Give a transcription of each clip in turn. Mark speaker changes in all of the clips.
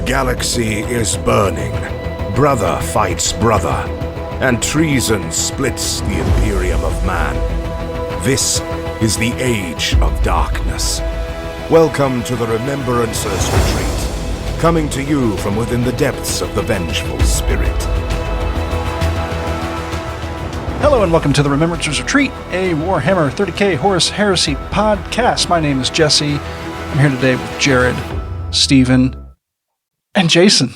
Speaker 1: The galaxy is burning. Brother fights brother, and treason splits the Imperium of man. This is the Age of Darkness. Welcome to the Remembrancers retreat, coming to you from within the depths of the Vengeful Spirit.
Speaker 2: Hello and welcome to the Remembrancers Retreat, a Warhammer 30k Horus Heresy podcast. My name is Jesse. I'm here today with Jared, Steven, and Jason.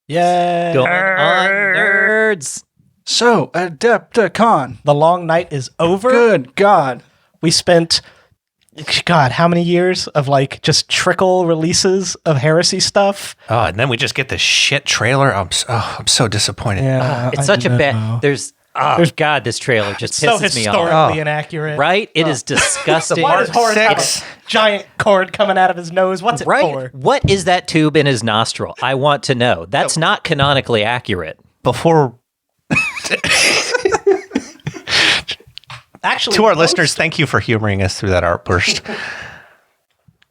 Speaker 3: Yay!
Speaker 4: Going on, nerds!
Speaker 2: So, Adepticon.
Speaker 3: The long night is over.
Speaker 2: Good God.
Speaker 3: We spent, God, how many years of like just trickle releases of Heresy stuff?
Speaker 5: Oh, and then we just get this shit trailer. I'm so disappointed.
Speaker 3: Yeah,
Speaker 4: It's such a bad. There's God, this trailer just
Speaker 3: so
Speaker 4: pisses me
Speaker 3: historically
Speaker 4: off.
Speaker 3: inaccurate.
Speaker 4: Right? It is disgusting.
Speaker 3: Why does Horus have
Speaker 5: Six.
Speaker 3: a giant cord coming out of his nose? What's it
Speaker 4: Right?
Speaker 3: for?
Speaker 4: What is that tube in his nostril? I want to know. That's not canonically accurate.
Speaker 5: Before,
Speaker 3: Actually,
Speaker 5: to our listeners, thank you for humoring us through that art burst.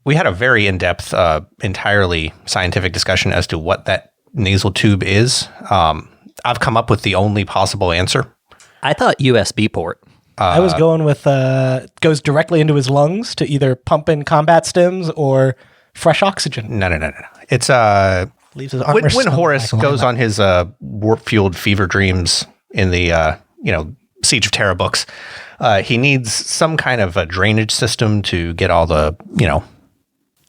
Speaker 5: We had a very in-depth, entirely scientific discussion as to what that nasal tube is. I've come up with the only possible answer.
Speaker 4: I thought USB port.
Speaker 3: I was going with goes directly into his lungs to either pump in combat stims or fresh oxygen.
Speaker 5: No. It's
Speaker 3: Leaves his armor
Speaker 5: when Horus
Speaker 3: smelling
Speaker 5: goes
Speaker 3: like
Speaker 5: on his warp-fueled fever dreams in the Siege of Terra books, he needs some kind of a drainage system to get all the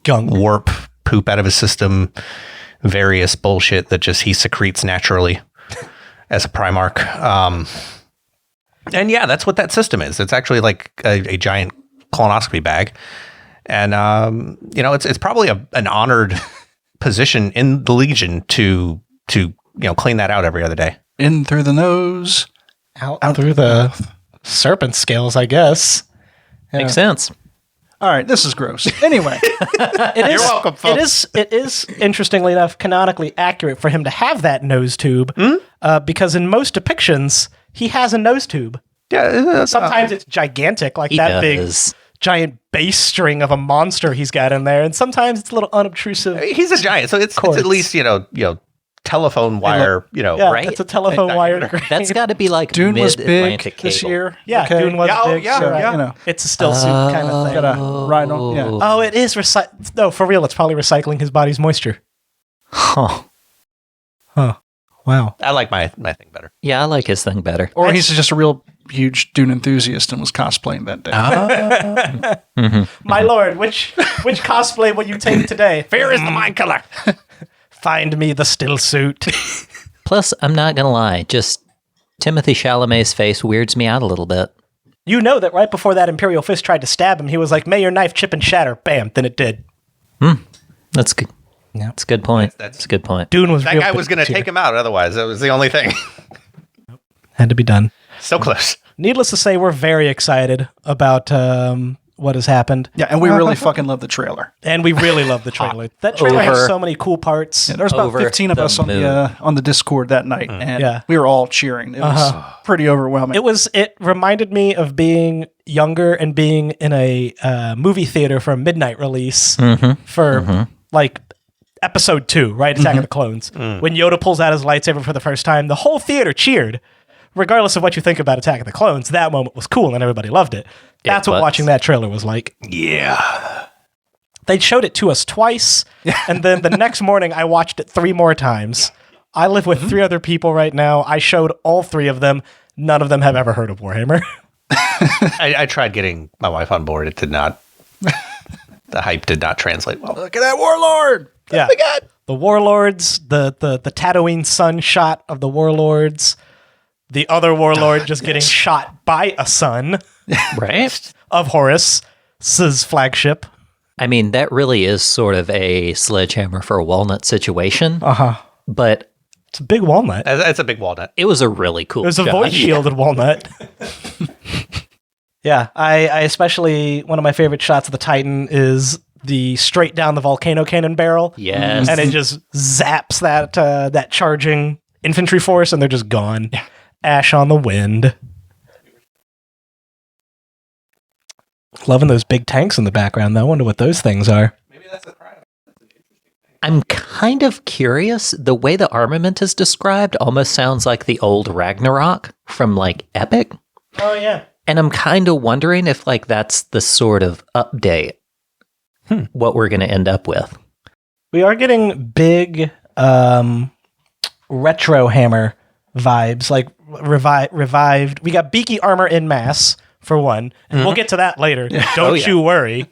Speaker 3: gunk.
Speaker 5: warp poop out of his system, various bullshit that just he secretes naturally as a Primarch. And yeah, that's what that system is. It's actually like a giant colonoscopy bag. And, it's probably an honored position in the Legion to clean that out every other day.
Speaker 2: In through the nose.
Speaker 3: Out through the serpent scales, I guess.
Speaker 4: Makes sense.
Speaker 2: All right, this is gross. Anyway,
Speaker 3: You're
Speaker 5: welcome, folks.
Speaker 3: It is interestingly enough canonically accurate for him to have that nose tube, because in most depictions he has a nose tube.
Speaker 5: Yeah.
Speaker 3: Sometimes it's gigantic, like
Speaker 4: He
Speaker 3: that
Speaker 4: does.
Speaker 3: big giant bass string of a monster he's got in there, and sometimes it's a little unobtrusive.
Speaker 5: He's a giant, so it's at least, telephone wire,
Speaker 3: Yeah,
Speaker 4: right?
Speaker 3: it's a telephone wire.
Speaker 4: That's got to be like
Speaker 2: Dune was big
Speaker 4: mid-Atlantic
Speaker 2: this
Speaker 4: cable.
Speaker 2: year.
Speaker 3: Yeah,
Speaker 2: Okay.
Speaker 3: Dune was big.
Speaker 5: yeah,
Speaker 3: so,
Speaker 5: yeah.
Speaker 3: It's a still suit kind of thing.
Speaker 2: Got a rhino. Yeah.
Speaker 3: Oh, it is no, for real. It's probably recycling his body's moisture.
Speaker 4: Huh.
Speaker 3: Wow.
Speaker 5: I like my thing better.
Speaker 4: Yeah, I like his thing better.
Speaker 2: Or he's just a real huge Dune enthusiast and was cosplaying that day.
Speaker 3: My lord, which cosplay will you take today? Fear is the mind killer. Find me the still suit.
Speaker 4: Plus, I'm not going to lie, just Timothy Chalamet's face weirds me out a little bit.
Speaker 3: You know that right before that Imperial Fist tried to stab him, he was like, "May your knife chip and shatter." Bam. Then it did.
Speaker 4: That's good.
Speaker 3: Yeah.
Speaker 4: That's a good point. That's a good point.
Speaker 3: Dune was
Speaker 5: That
Speaker 3: real
Speaker 5: guy was going to
Speaker 3: here.
Speaker 5: take him out otherwise. That was the only thing.
Speaker 3: Had to be done.
Speaker 5: So close.
Speaker 3: Needless to say, we're very excited about what has happened.
Speaker 2: Yeah, and we really fucking love the trailer.
Speaker 3: And we really love the trailer. That trailer has
Speaker 4: Over.
Speaker 3: so many cool parts.
Speaker 2: Yeah, there was about
Speaker 4: Over
Speaker 2: 15 of
Speaker 4: the
Speaker 2: us on
Speaker 4: moon.
Speaker 2: the Discord that night, and
Speaker 3: Yeah.
Speaker 2: we were all cheering. It was pretty overwhelming.
Speaker 3: It reminded me of being younger and being in a movie theater for a midnight release for like episode 2, right? Attack of the Clones. When Yoda pulls out his lightsaber for the first time, the whole theater cheered. Regardless of what you think about Attack of the Clones, that moment was cool and everybody loved it. That's what
Speaker 4: was.
Speaker 3: watching that trailer was like.
Speaker 5: Yeah.
Speaker 3: They showed it to us twice, and then the next morning I watched it 3 more times. I live with 3 other people right now. I showed all 3 of them. None of them have ever heard of Warhammer.
Speaker 5: I tried getting my wife on board. It did not. The hype did not translate well.
Speaker 2: Look at that warlord!
Speaker 3: Yeah. The Warlords, the Tatooine sun shot of the Warlords, the other Warlord just getting shot by a sun
Speaker 4: Right?
Speaker 3: of Horus's flagship.
Speaker 4: I mean, that really is sort of a sledgehammer for a walnut situation. But
Speaker 3: It's a big walnut.
Speaker 5: It's a big walnut.
Speaker 4: it was a really cool
Speaker 3: It was a
Speaker 4: shot.
Speaker 3: void shielded walnut. Yeah, I especially, one of my favorite shots of the Titan is the straight down the volcano cannon barrel.
Speaker 4: Yes.
Speaker 3: And it just zaps that charging infantry force and they're just gone. Yeah. Ash on the wind. Loving those big tanks in the background though. I wonder what those things are.
Speaker 5: Maybe that's the crime.
Speaker 4: I'm kind of curious. The way the armament is described almost sounds like the old Ragnarok from like Epic.
Speaker 3: Oh, yeah.
Speaker 4: And I'm kind of wondering if like that's the sort of update what we're going to end up with.
Speaker 3: We are getting big retro hammer vibes, like revived. We got beaky armor in mass, for one. And we'll get to that later. Don't you worry.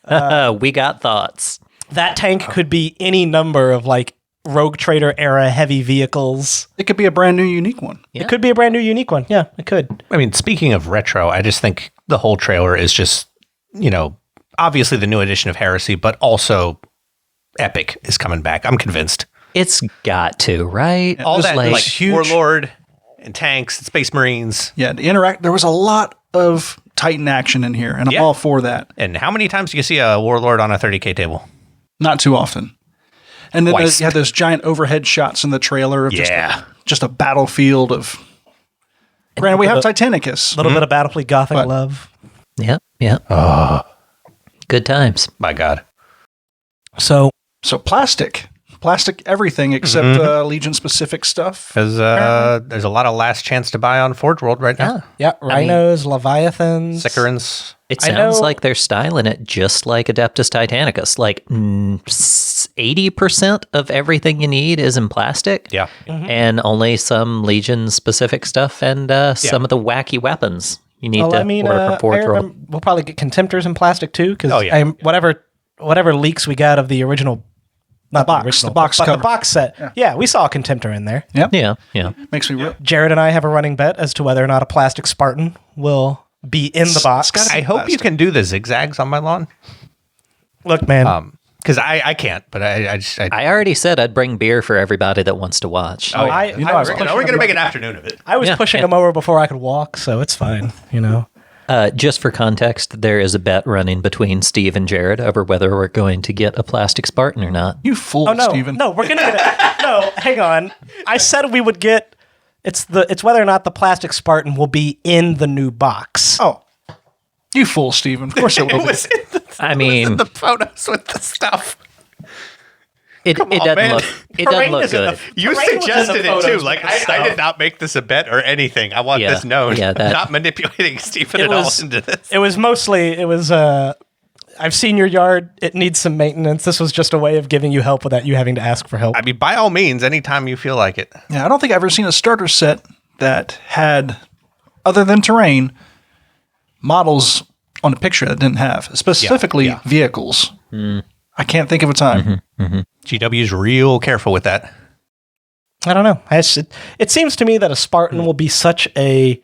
Speaker 4: We got thoughts.
Speaker 3: That tank could be any number of like Rogue Trader era heavy vehicles.
Speaker 2: It could be a brand new unique one.
Speaker 4: Yeah.
Speaker 3: It could be a brand new unique one. Yeah, it could.
Speaker 5: I mean, speaking of retro, I just think the whole trailer is just, obviously the new edition of Heresy, but also Epic is coming back. I'm convinced.
Speaker 4: It's got to, right?
Speaker 5: All that like
Speaker 2: huge
Speaker 5: Warlord and tanks and Space Marines.
Speaker 2: Yeah, there was a lot of Titan action in here, and I'm all for that.
Speaker 5: And how many times do you see a Warlord on a 30K table?
Speaker 2: Not too often. And then
Speaker 5: Twice.
Speaker 2: you had those giant overhead shots in the trailer of
Speaker 5: Yeah.
Speaker 2: just a battlefield of... Granted, we have Titanicus.
Speaker 3: A little bit of Battlefleet Gothic
Speaker 2: But-
Speaker 3: love.
Speaker 4: Yeah. Good times.
Speaker 5: My God.
Speaker 3: So
Speaker 2: So plastic everything except Legion-specific stuff.
Speaker 5: Because there's a lot of last chance to buy on Forge World right now.
Speaker 3: yeah, rhinos, leviathans.
Speaker 5: Sicarans.
Speaker 4: It
Speaker 3: I
Speaker 4: sounds
Speaker 3: know-
Speaker 4: like they're styling it just like Adeptus Titanicus. Like 80% of everything you need is in plastic.
Speaker 5: Yeah.
Speaker 4: And only some Legion specific stuff and some of the wacky weapons you need
Speaker 3: Well,
Speaker 4: to
Speaker 3: I mean,
Speaker 4: order from Forge World.
Speaker 3: remember, we'll probably get Contemptors in plastic too, because
Speaker 5: Oh, yeah.
Speaker 3: whatever leaks we got of the original, not
Speaker 2: box,
Speaker 3: the original,
Speaker 2: the box
Speaker 3: but
Speaker 2: cover.
Speaker 3: the box set. Yeah, we saw a Contemptor in there.
Speaker 4: Yeah.
Speaker 2: Makes me real.
Speaker 3: Jared and I have a running bet as to whether or not a plastic Spartan will be in the box.
Speaker 2: gotta
Speaker 5: I hope you can do the zigzags on my lawn.
Speaker 3: Look, man,
Speaker 5: Because I can't, but I
Speaker 4: I already said I'd bring beer for everybody that wants to watch.
Speaker 5: Oh, yeah.
Speaker 3: I
Speaker 2: You know I was
Speaker 5: we're going to make an afternoon of it.
Speaker 3: I was
Speaker 4: Yeah,
Speaker 3: pushing
Speaker 4: yeah.
Speaker 3: him over before I could walk, so it's fine.
Speaker 4: Just for context, there is a bet running between Steve and Jared over whether we're going to get a plastic Spartan or not.
Speaker 2: You fool,
Speaker 3: Oh no,
Speaker 2: Steven.
Speaker 3: no, we're gonna get it. No, hang on. I said we would get. It's whether or not the plastic Spartan will be in the new box.
Speaker 2: Oh. You fool, Steven. Of course it will be.
Speaker 4: I mean,
Speaker 5: The photos with the stuff.
Speaker 4: it
Speaker 5: on,
Speaker 4: doesn't
Speaker 5: man.
Speaker 4: look it doesn't look
Speaker 3: is in
Speaker 4: good.
Speaker 3: the-
Speaker 5: You
Speaker 3: Terrain was in the
Speaker 5: suggested it too.
Speaker 3: photos
Speaker 5: Like
Speaker 3: with the
Speaker 5: I
Speaker 3: stuff.
Speaker 5: did not make this a bet or anything. I want
Speaker 4: Yeah,
Speaker 5: this known.
Speaker 4: yeah, that-
Speaker 5: I'm not manipulating Stephen
Speaker 3: It
Speaker 5: at all
Speaker 3: was-
Speaker 5: into this.
Speaker 3: It was mostly. I've seen your yard. It needs some maintenance. This was just a way of giving you help without you having to ask for help.
Speaker 5: I mean, by all means, anytime you feel like it.
Speaker 2: Yeah, I don't think I've ever seen a starter set that had, other than terrain, models on a picture that didn't have, specifically
Speaker 5: yeah.
Speaker 2: vehicles. I can't think of a time.
Speaker 5: GW's real careful with that.
Speaker 3: I don't know. It seems to me that a Spartan will be such a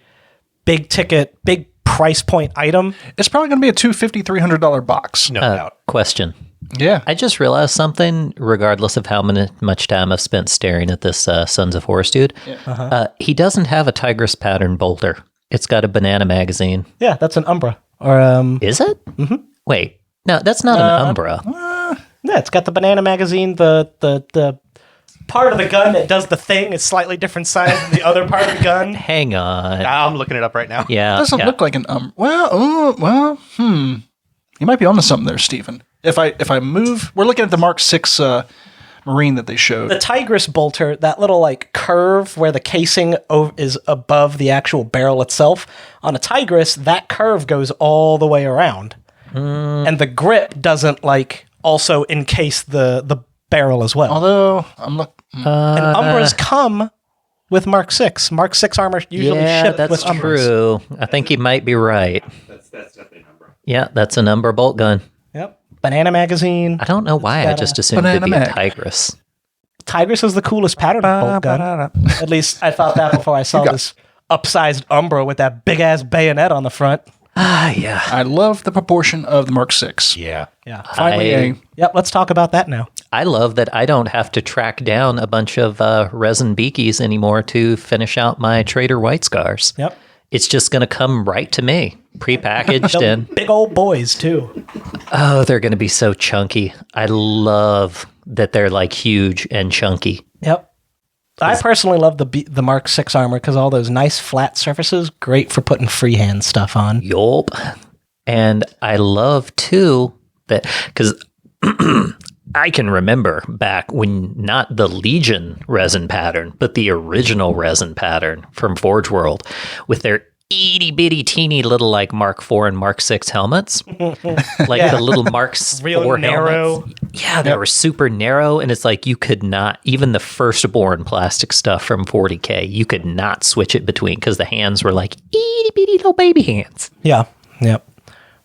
Speaker 3: big ticket, big price point item.
Speaker 2: It's probably going to be a $250, $300 box.
Speaker 5: No doubt.
Speaker 4: Question.
Speaker 2: Yeah.
Speaker 4: I just realized something, regardless of how much time I've spent staring at this Sons of Horus dude. He doesn't have a Tigress pattern bolter. It's got a banana magazine.
Speaker 3: Yeah, that's an Umbra. Or
Speaker 4: Is it? Mm-hmm. Wait. No, that's not an Umbra.
Speaker 3: yeah, it's got the banana magazine. The part of the gun that does the thing is slightly different size than the other part of the gun.
Speaker 4: Hang on.
Speaker 5: I'm looking it up right now.
Speaker 4: Yeah.
Speaker 2: It doesn't
Speaker 4: yeah.
Speaker 2: look like an You might be onto something there, Stephen. If I move, we're looking at the Mk.6 Marine that they showed.
Speaker 3: The Tigress bolter, that little like curve where the casing is above the actual barrel itself. On a Tigress, that curve goes all the way around, and the grip doesn't like also encase the barrel as well.
Speaker 2: Although I'm
Speaker 3: And Umbras come with Mk.6. Mk.6 armor usually
Speaker 4: Yeah,
Speaker 3: shipped
Speaker 4: that's
Speaker 3: with Umbras.
Speaker 4: true. I think you might be right. That's definitely an Umbra. Yeah, that's an Umbra bolt gun.
Speaker 3: Yep. Banana magazine.
Speaker 4: I don't know why. I
Speaker 3: got
Speaker 4: just
Speaker 3: a
Speaker 4: assumed it'd be
Speaker 2: banana
Speaker 4: a
Speaker 2: mag.
Speaker 4: Tigress.
Speaker 3: Tigress is the coolest pattern bolt gun. At least I thought that before I saw this upsized Umbra with that big ass bayonet on the front.
Speaker 4: Ah, yeah.
Speaker 2: I love the proportion of the Mk.6.
Speaker 5: Yeah.
Speaker 3: Yeah.
Speaker 2: Finally,
Speaker 3: Yep. Let's talk about that now.
Speaker 4: I love that I don't have to track down a bunch of resin beakies anymore to finish out my Trader White Scars.
Speaker 3: Yep.
Speaker 4: It's just going to come right to me, prepackaged in.
Speaker 3: Big old boys too.
Speaker 4: Oh, they're going to be so chunky. I love that they're like huge and chunky.
Speaker 3: Yep. I personally love the Mk.6 armor because all those nice flat surfaces, great for putting freehand stuff on.
Speaker 4: Yup. And I love too that because I can remember back when not the Legion resin pattern, but the original resin pattern from Forge World with their itty bitty teeny little like Mark IV and Mark 6 helmets, like the little Mark
Speaker 3: Real
Speaker 4: 4
Speaker 3: narrow.
Speaker 4: helmets. Yeah, they were super narrow, and it's like you could not, even the firstborn plastic stuff from 40K, you could not switch it between because the hands were like itty bitty little baby hands.
Speaker 3: Yeah. Yep.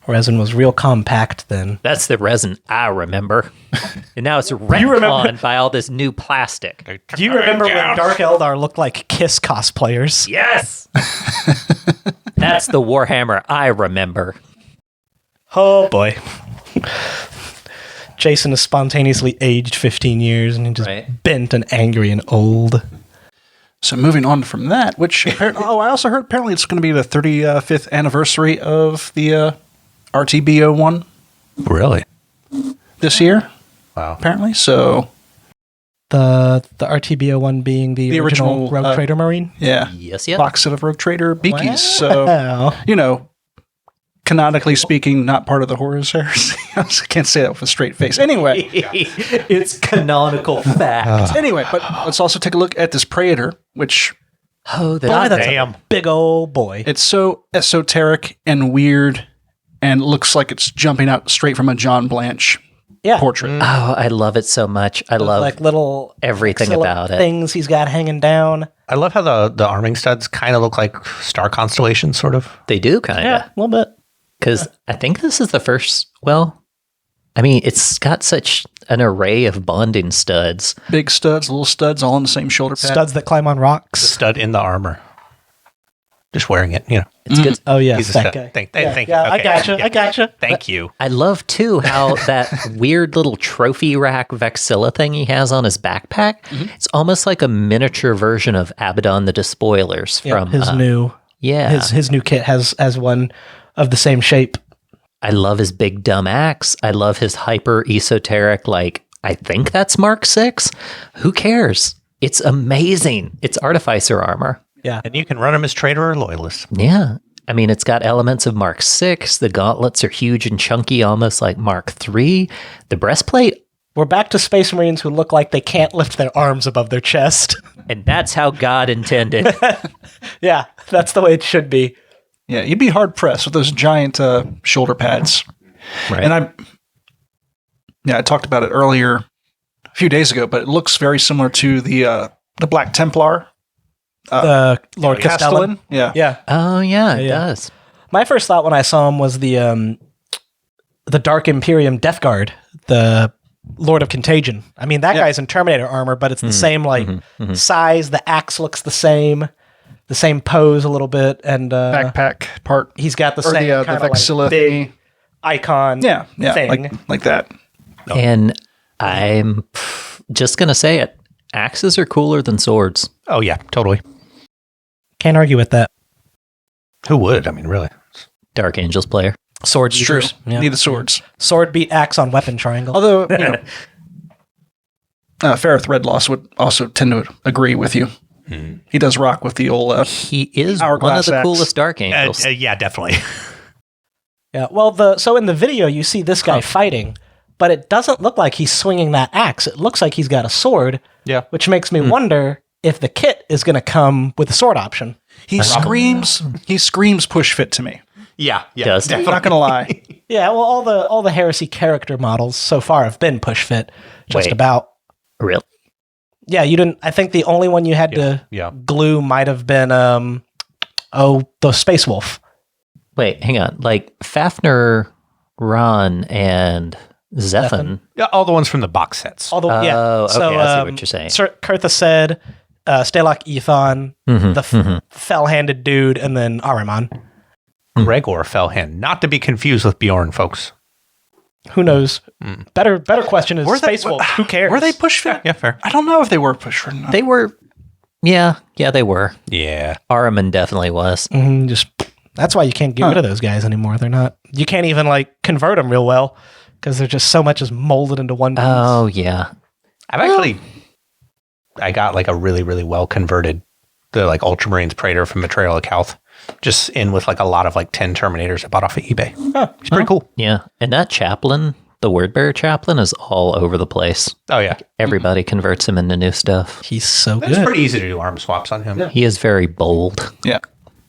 Speaker 3: Resin was real compact then.
Speaker 4: That's the resin I remember. And now it's retconned by all this new plastic.
Speaker 3: Do you remember when Dark Eldar looked like Kiss cosplayers?
Speaker 4: Yes! That's the Warhammer I remember.
Speaker 3: Oh boy. Jason is spontaneously aged 15 years and he just bent and angry and old.
Speaker 2: So moving on from that, which I also heard apparently it's going to be the 35th anniversary of the RTB01
Speaker 5: Really?
Speaker 2: this year.
Speaker 5: Wow.
Speaker 2: Apparently, so
Speaker 3: The RTB01 being the original Rogue Trader Marine?
Speaker 2: yeah,
Speaker 4: Yes, yeah.
Speaker 2: box set of Rogue Trader beakies.
Speaker 3: Wow.
Speaker 2: So canonically speaking, not part of the Horus Heresy. I can't say that with a straight face. Anyway,
Speaker 4: It's canonical fact.
Speaker 2: anyway, but let's also take a look at this Praetor, which
Speaker 4: Oh,
Speaker 3: Boy, that's
Speaker 5: damn.
Speaker 3: a big old boy.
Speaker 2: it's so esoteric and weird, and looks like it's jumping out straight from a John Blanche portrait.
Speaker 4: Oh, I love it so much. I love
Speaker 3: like little
Speaker 4: everything
Speaker 3: excellent
Speaker 4: about it.
Speaker 3: things he's got hanging down.
Speaker 5: I love how the arming studs kind of look like star constellations, sort of.
Speaker 4: They do kind
Speaker 3: Yeah,
Speaker 4: of.
Speaker 3: a little bit.
Speaker 4: Because I think this is the first, it's got such an array of bonding studs.
Speaker 2: Big studs, little studs, all on the same shoulder pad.
Speaker 3: Studs that climb on rocks.
Speaker 5: Stud in the armor. Just wearing it,
Speaker 4: It's good.
Speaker 3: Oh, yeah,
Speaker 5: He's a
Speaker 3: that
Speaker 5: stud.
Speaker 3: guy.
Speaker 5: Thank
Speaker 3: Yeah,
Speaker 5: you.
Speaker 3: I
Speaker 5: Okay.
Speaker 3: gotcha.
Speaker 5: Yeah.
Speaker 3: I gotcha.
Speaker 5: Thank you.
Speaker 4: I love, too, how that weird little trophy rack Vexilla thing he has on his backpack, it's almost like a miniature version of Abaddon the Despoilers from
Speaker 3: his new his new kit has one of the same shape.
Speaker 4: I love his big dumb axe. I love his hyper esoteric, I think that's Mark 6. Who cares? It's amazing. It's artificer armor.
Speaker 3: Yeah.
Speaker 5: And you can run them as traitor or loyalist.
Speaker 4: Yeah. I mean, it's got elements of Mark 6. The gauntlets are huge and chunky, almost like Mark 3. The breastplate,
Speaker 3: We're back to Space Marines who look like they can't lift their arms above their chest.
Speaker 4: and that's how God intended.
Speaker 3: Yeah, that's the way it should be.
Speaker 2: Yeah, you'd be hard pressed with those giant shoulder pads.
Speaker 4: Right.
Speaker 2: And I talked about it earlier a few days ago, but it looks very similar to the Black Templar,
Speaker 3: Lord Castellan.
Speaker 2: Yeah,
Speaker 3: Yeah.
Speaker 4: Oh, yeah, it
Speaker 3: Yeah.
Speaker 4: does.
Speaker 3: My first thought when I saw him was the Dark Imperium Death Guard, the Lord of Contagion. I mean, that guy's in Terminator armor, but it's the same size. The axe looks the same pose a little bit, and
Speaker 2: backpack part.
Speaker 3: he's got the
Speaker 2: Or
Speaker 3: same
Speaker 2: the
Speaker 3: kind of
Speaker 2: Vexilla
Speaker 3: big
Speaker 2: thingy.
Speaker 3: icon.
Speaker 2: Yeah,
Speaker 3: thing.
Speaker 2: like that.
Speaker 4: And I'm just going to say it. Axes are cooler than swords.
Speaker 5: Oh, yeah, totally.
Speaker 3: Can't argue with that.
Speaker 5: Who would? I mean, really.
Speaker 4: Dark Angels player.
Speaker 3: Sword
Speaker 2: It's true.
Speaker 3: users. Yeah.
Speaker 2: Need the swords.
Speaker 3: Sword beat axe on weapon triangle.
Speaker 2: Although, Fareth Redloss would also tend to agree with you. He does rock with the old.
Speaker 4: He is one of
Speaker 2: Hourglass
Speaker 4: the
Speaker 2: axe.
Speaker 4: coolest Dark Angels.
Speaker 5: Yeah, definitely.
Speaker 3: Yeah. Well, so in the video you see this guy fighting, but it doesn't look like he's swinging that axe. It looks like he's got a sword.
Speaker 5: Yeah.
Speaker 3: Which makes me wonder if the kit is going to come with a sword option.
Speaker 2: He screams push fit to me.
Speaker 5: Yeah,
Speaker 4: Does he?
Speaker 2: I'm not gonna lie.
Speaker 3: Yeah. Well, all the Heresy character models so far have been push fit, just
Speaker 4: Wait.
Speaker 3: about.
Speaker 4: Really?
Speaker 3: Yeah. You didn't. I think the only one you had to glue might have been the Space Wolf.
Speaker 4: Wait, hang on. Like Fafnir, Ron, and Zephan.
Speaker 5: Yeah, all the ones from the box sets.
Speaker 3: All the yeah.
Speaker 4: Oh, okay, I see what you're saying.
Speaker 3: Sir Kurtha said, Stalak Ethan, the fell-handed dude, and then Ahriman.
Speaker 5: Gregor Fellhand. Not to be confused with Bjorn, folks.
Speaker 3: Who knows? Better question is
Speaker 2: Were they-
Speaker 3: Space Wolf. Who cares?
Speaker 2: Were they push fit?
Speaker 5: Yeah, fair.
Speaker 2: I don't know if they were push fit or not.
Speaker 4: They were, yeah, they were.
Speaker 5: Yeah.
Speaker 4: Ahriman definitely was.
Speaker 3: That's why you can't get rid of those guys anymore. They're not. You can't even convert them real well because they're just so much is molded into one piece.
Speaker 4: Oh, yeah.
Speaker 5: I got a really, really well converted, the Ultramarines Praetor from Betrayal of Calth, just in with a lot of 10 Terminators I bought off of eBay. It's pretty cool.
Speaker 4: Yeah. And that chaplain the Wordbearer Chaplain is all over the place.
Speaker 5: Oh, yeah.
Speaker 4: Everybody converts him into new stuff.
Speaker 3: He's so
Speaker 5: It's
Speaker 3: good.
Speaker 5: pretty easy to do arm swaps on him. Yeah.
Speaker 4: He is very bold.
Speaker 2: Yeah.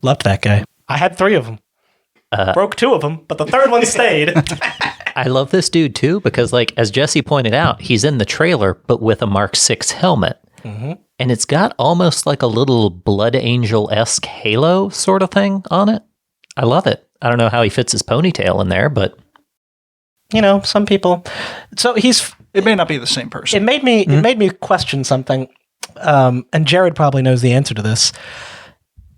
Speaker 3: Loved that guy. I had 3 of them. Broke 2 of them, but the third one stayed.
Speaker 4: I love this dude too because, like, as Jesse pointed out, he's in the trailer, but with a Mk.6 helmet. Mm-hmm. And it's got almost like a little Blood Angel-esque halo sort of thing on it. I love it. I don't know how he fits his ponytail in there, but...
Speaker 3: You know, some people... So
Speaker 2: It may not be the same person.
Speaker 3: It made me question something, and Jared probably knows the answer to this.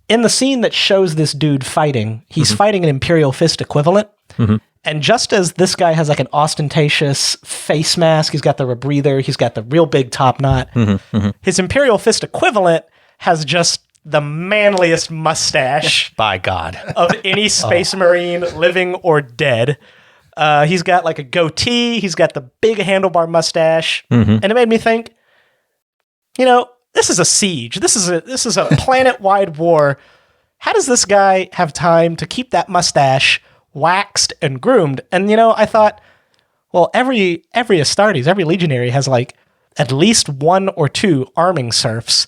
Speaker 3: In the scene that shows this dude fighting, he's fighting an Imperial Fist equivalent, and just as this guy has like an ostentatious face mask, he's got the rebreather, he's got the real big top knot, his Imperial Fist equivalent has just the manliest mustache
Speaker 5: By God.
Speaker 3: of any Space Marine, living or dead. He's got like a goatee. He's got the big handlebar mustache, and it made me think, you know, this is a siege. This is a planet-wide war. How does this guy have time to keep that mustache waxed and groomed? And you know, I thought, well, every Astartes, every legionary has like at least 1 or 2 arming serfs.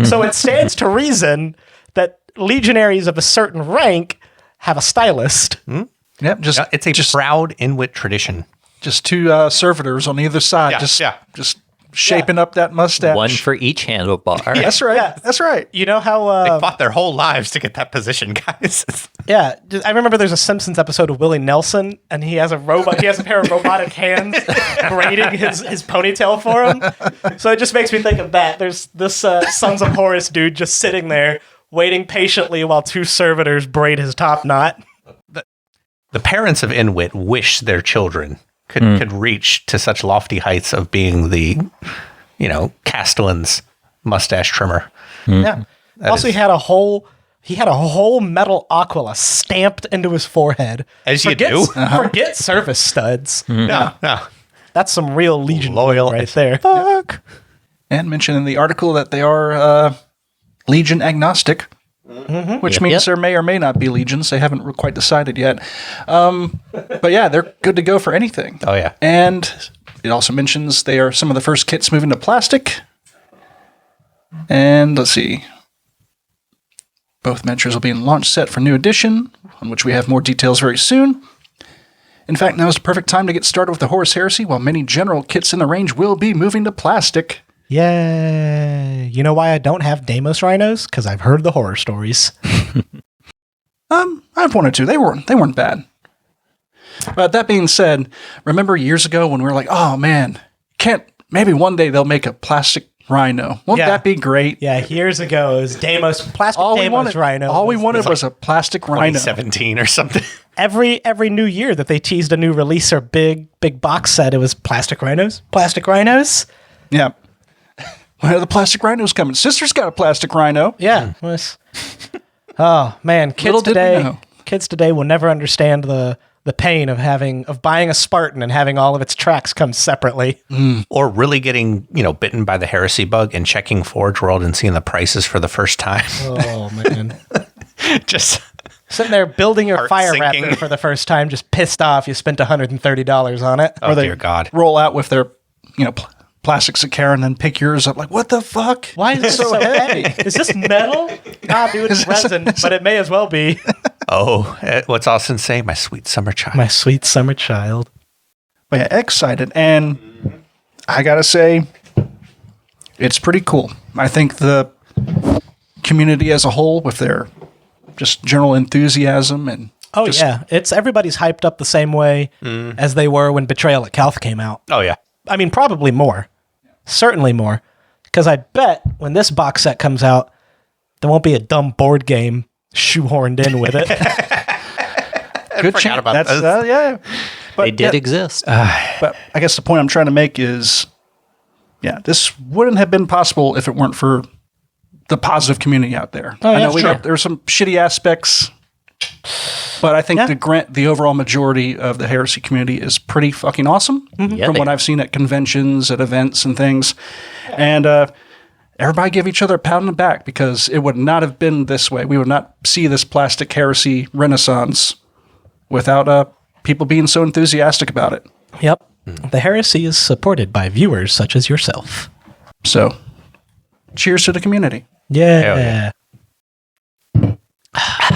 Speaker 3: So it stands to reason that legionaries of a certain rank have a stylist.
Speaker 2: Yep.
Speaker 5: It's a proud Inuit tradition.
Speaker 2: Just 2 servitors on either side.
Speaker 5: Yeah,
Speaker 2: Just shaping up that mustache.
Speaker 4: 1 for each handlebar.
Speaker 2: That's right.
Speaker 3: Yeah.
Speaker 2: That's right.
Speaker 3: You know how
Speaker 5: They fought their whole lives to get that position, guys.
Speaker 3: yeah, I remember there's a Simpsons episode of Willie Nelson, and he has a robot. He has a pair of robotic hands braiding his ponytail for him. So it just makes me think of that. There's this Sons of Horus dude just sitting there waiting patiently while 2 servitors braid his top knot.
Speaker 5: The parents of Inuit wish their children could reach to such lofty heights of being the, you know, Castellan's mustache trimmer.
Speaker 3: Yeah. Also, he had a whole metal aquila stamped into his forehead.
Speaker 5: As you do.
Speaker 3: Forget service studs.
Speaker 5: No.
Speaker 3: That's some real Legion
Speaker 5: Loyal
Speaker 3: right
Speaker 5: as
Speaker 3: there.
Speaker 5: fuck.
Speaker 2: And mentioned in the article that they are Legion agnostic, which means there may or may not be legions. They haven't quite decided yet. But yeah, they're good to go for anything.
Speaker 5: Oh, yeah.
Speaker 2: And it also mentions they are some of the first kits moving to plastic. And let's see. Both miniatures will be in launch set for new edition, on which we have more details very soon. In fact, now is the perfect time to get started with the Horus Heresy, while many general kits in the range will be moving to plastic.
Speaker 3: Yay. You know why I don't have Deimos rhinos? Because I've heard the horror stories.
Speaker 2: I have 1 or 2. They weren't bad. But that being said, remember years ago when we were like, oh man, maybe one day they'll make a plastic rhino. Won't that be great?
Speaker 3: Yeah, years ago it was plastic Deimos rhino.
Speaker 2: All we wanted was a plastic rhino.
Speaker 5: 2017 or something.
Speaker 3: Every new year that they teased a new release or big box set, it was plastic rhinos. Plastic rhinos.
Speaker 2: Yeah. When are the plastic rhinos coming? Sister's got a plastic rhino.
Speaker 3: Yeah. Oh man, kids today will never understand the pain of buying a Spartan and having all of its tracks come separately.
Speaker 5: Or really getting, you know, bitten by the heresy bug and checking Forge World and seeing the prices for the first time.
Speaker 3: Oh man.
Speaker 5: Just
Speaker 3: sitting there building your
Speaker 5: Heart
Speaker 3: fire
Speaker 5: sinking.
Speaker 3: raptor for the first time, just pissed off you spent $130 on it.
Speaker 5: oh, dear God.
Speaker 2: Roll out with their, plastic Sakara and then pick yours up like, what the fuck?
Speaker 3: Why is it so heavy? Is this metal? Nah, dude, it's resin, but it may as well be.
Speaker 5: Oh, what's Austin say? My sweet summer child.
Speaker 3: My sweet summer child.
Speaker 2: But yeah, excited. And I gotta say, it's pretty cool. I think the community as a whole, with their just general enthusiasm and
Speaker 3: it's everybody's hyped up the same way as they were when Betrayal at Calth came out.
Speaker 5: Oh, yeah.
Speaker 3: I mean, probably more. Certainly more. Because I bet when this box set comes out, there won't be a dumb board game shoehorned in with it.
Speaker 2: good
Speaker 5: forgot
Speaker 2: chance.
Speaker 5: about
Speaker 2: That's
Speaker 5: those.
Speaker 2: yeah. But
Speaker 4: They did exist.
Speaker 2: But I guess the point I'm trying to make is, this wouldn't have been possible if it weren't for the positive community out there.
Speaker 3: Oh,
Speaker 2: I
Speaker 3: yeah,
Speaker 2: know
Speaker 3: sure.
Speaker 2: there's some shitty aspects, but I think the overall majority of the heresy community is pretty fucking awesome
Speaker 4: Yeah,
Speaker 2: from
Speaker 4: they
Speaker 2: what
Speaker 4: are.
Speaker 2: I've seen at conventions, at events, and things. And everybody give each other a pat on the back, because it would not have been this way. We would not see this plastic heresy renaissance without people being so enthusiastic about it.
Speaker 3: Yep. The Heresy is supported by viewers such as yourself.
Speaker 2: So, cheers to the community.
Speaker 3: Yeah.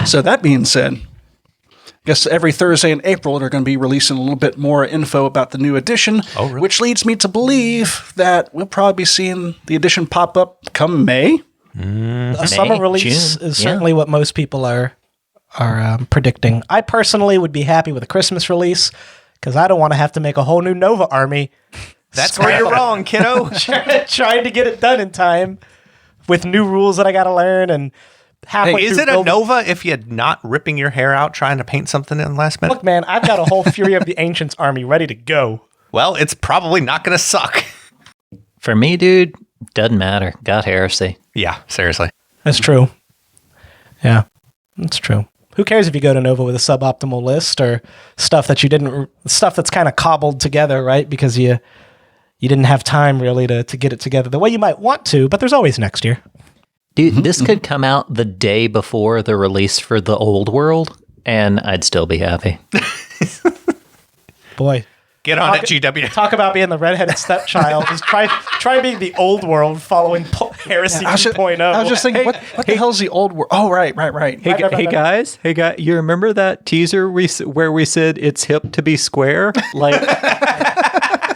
Speaker 2: So that being said, I guess every Thursday in April they're going to be releasing a little bit more info about the new edition,
Speaker 5: really?
Speaker 2: which leads me to believe that we'll probably be seeing the edition pop up come May.
Speaker 3: A summer release
Speaker 4: June,
Speaker 3: is certainly what most people are predicting. I personally would be happy with a Christmas release because I don't want to have to make a whole new Nova army.
Speaker 5: That's where you're wrong, kiddo.
Speaker 3: Trying to get it done in time with new rules that I got to learn and halfway
Speaker 5: Is
Speaker 3: through
Speaker 5: it a
Speaker 3: building-
Speaker 5: Nova if you're not ripping your hair out trying to paint something in the last minute?
Speaker 3: Look, man, I've got a whole Fury of the Ancients army ready to go.
Speaker 5: Well, it's probably not going to suck.
Speaker 4: For me, dude, doesn't matter. Got Heresy.
Speaker 5: Yeah, seriously.
Speaker 3: That's true. Yeah, that's true. Who cares if you go to Nova with a suboptimal list or stuff that you didn't, stuff that's kind of cobbled together, right? Because you didn't have time really to get it together the way you might want to, but there's always next year.
Speaker 4: Dude, this could come out the day before the release for the old world, and I'd still be happy.
Speaker 3: Boy,
Speaker 5: Get on it, GW.
Speaker 3: talk about being the redheaded stepchild. Just try being the old world following Heresy 2.0.
Speaker 2: I was just thinking, what the hell's the old world? Oh, right.
Speaker 6: Hey, hey guys, you remember that teaser where we said it's hip to be square?
Speaker 4: Like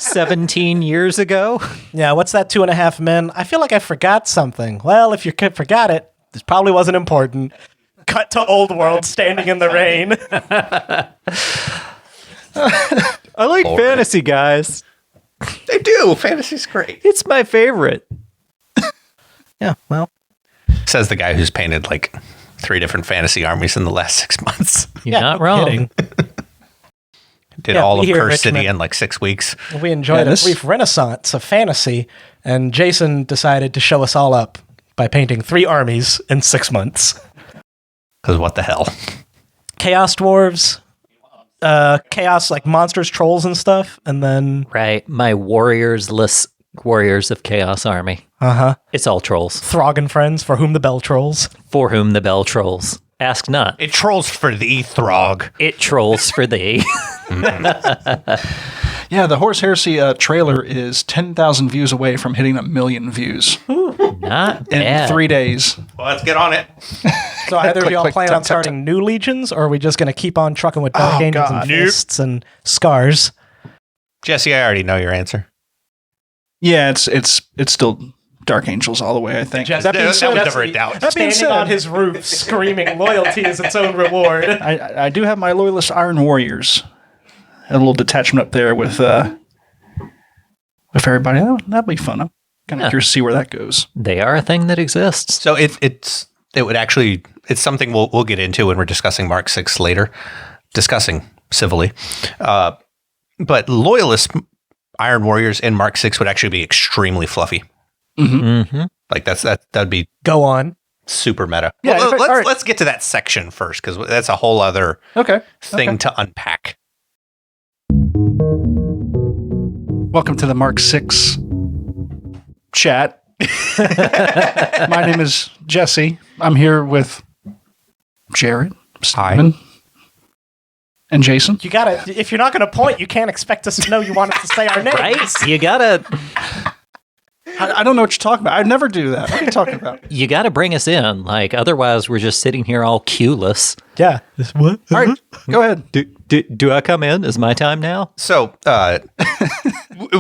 Speaker 4: 17 years ago?
Speaker 3: Yeah, what's that 2.5 Men? I feel like I forgot something. Well, if you forgot it, this probably wasn't important. Cut to old world standing in the rain.
Speaker 6: I like fantasy, guys.
Speaker 5: They do. Fantasy's great.
Speaker 6: It's my favorite.
Speaker 3: Yeah, well.
Speaker 5: Says the guy who's painted like 3 different fantasy armies in the last 6 months.
Speaker 4: You're not wrong.
Speaker 3: Kidding.
Speaker 5: Did
Speaker 3: Yeah,
Speaker 5: all
Speaker 3: we
Speaker 5: of
Speaker 3: here at
Speaker 5: Curse City
Speaker 3: Richmond-
Speaker 5: in like 6 weeks.
Speaker 3: We enjoyed
Speaker 2: this-
Speaker 3: a brief renaissance of fantasy, and Jason decided to show us all up by painting 3 armies in 6 months.
Speaker 5: Because what the hell?
Speaker 3: Chaos Dwarves, Chaos like monsters, trolls, and stuff, and then
Speaker 4: Right. My warriors-less Warriors of Chaos army. It's all trolls.
Speaker 3: Throg and Friends, for whom the bell trolls.
Speaker 4: For whom the bell trolls. Ask not.
Speaker 5: It trolls for thee, Throg.
Speaker 4: It trolls for thee.
Speaker 2: Yeah, the Horus Heresy trailer is 10,000 views away from hitting 1 million views
Speaker 4: Not
Speaker 2: in
Speaker 4: bad.
Speaker 2: 3 days.
Speaker 5: Well, let's get on it.
Speaker 3: So either of
Speaker 2: Click,
Speaker 3: y'all
Speaker 2: click,
Speaker 3: plan
Speaker 2: tap,
Speaker 3: on
Speaker 2: tap,
Speaker 3: starting new legions, or are we just going to keep on trucking with Dark
Speaker 2: Oh,
Speaker 3: Angels
Speaker 2: God.
Speaker 3: and Fists and Scars?
Speaker 5: Jesse, I already know your answer.
Speaker 2: Yeah, it's still Dark Angels all the way, I think.
Speaker 3: Jesse-
Speaker 2: That being
Speaker 5: That
Speaker 2: said,
Speaker 5: was never a doubt.
Speaker 2: that being
Speaker 3: Standing on
Speaker 2: said,
Speaker 3: his roof, screaming, "Loyalty is its own reward."
Speaker 2: I do have my Loyalist Iron Warriors. A little detachment up there with everybody. That'd be fun. I'm kind of curious to see where that goes.
Speaker 4: They are a thing that exists.
Speaker 5: So it would actually, it's something we'll get into when we're discussing Mk.6 later, discussing civilly. But Loyalist Iron Warriors in Mk.6 would actually be extremely fluffy. Like that'd be
Speaker 3: Go on.
Speaker 5: super meta.
Speaker 2: Yeah,
Speaker 5: Well,
Speaker 2: in fact, all right.
Speaker 5: let's get to that section first because that's a whole other
Speaker 2: Okay.
Speaker 5: thing to unpack.
Speaker 2: Welcome to the Mk.6 chat. My name is Jesse. I'm here with Jared, Steven, and Jason.
Speaker 3: You gotta. If you're not gonna point, you can't expect us to know you want us to say our names.
Speaker 4: Right? You gotta
Speaker 2: I don't know what you're talking about. I never do that. What are you talking about?
Speaker 4: bring us in. Like otherwise we're just sitting here all cueless.
Speaker 3: Yeah. What?
Speaker 2: All right, go ahead.
Speaker 6: Do I come in? Is my time now?
Speaker 5: So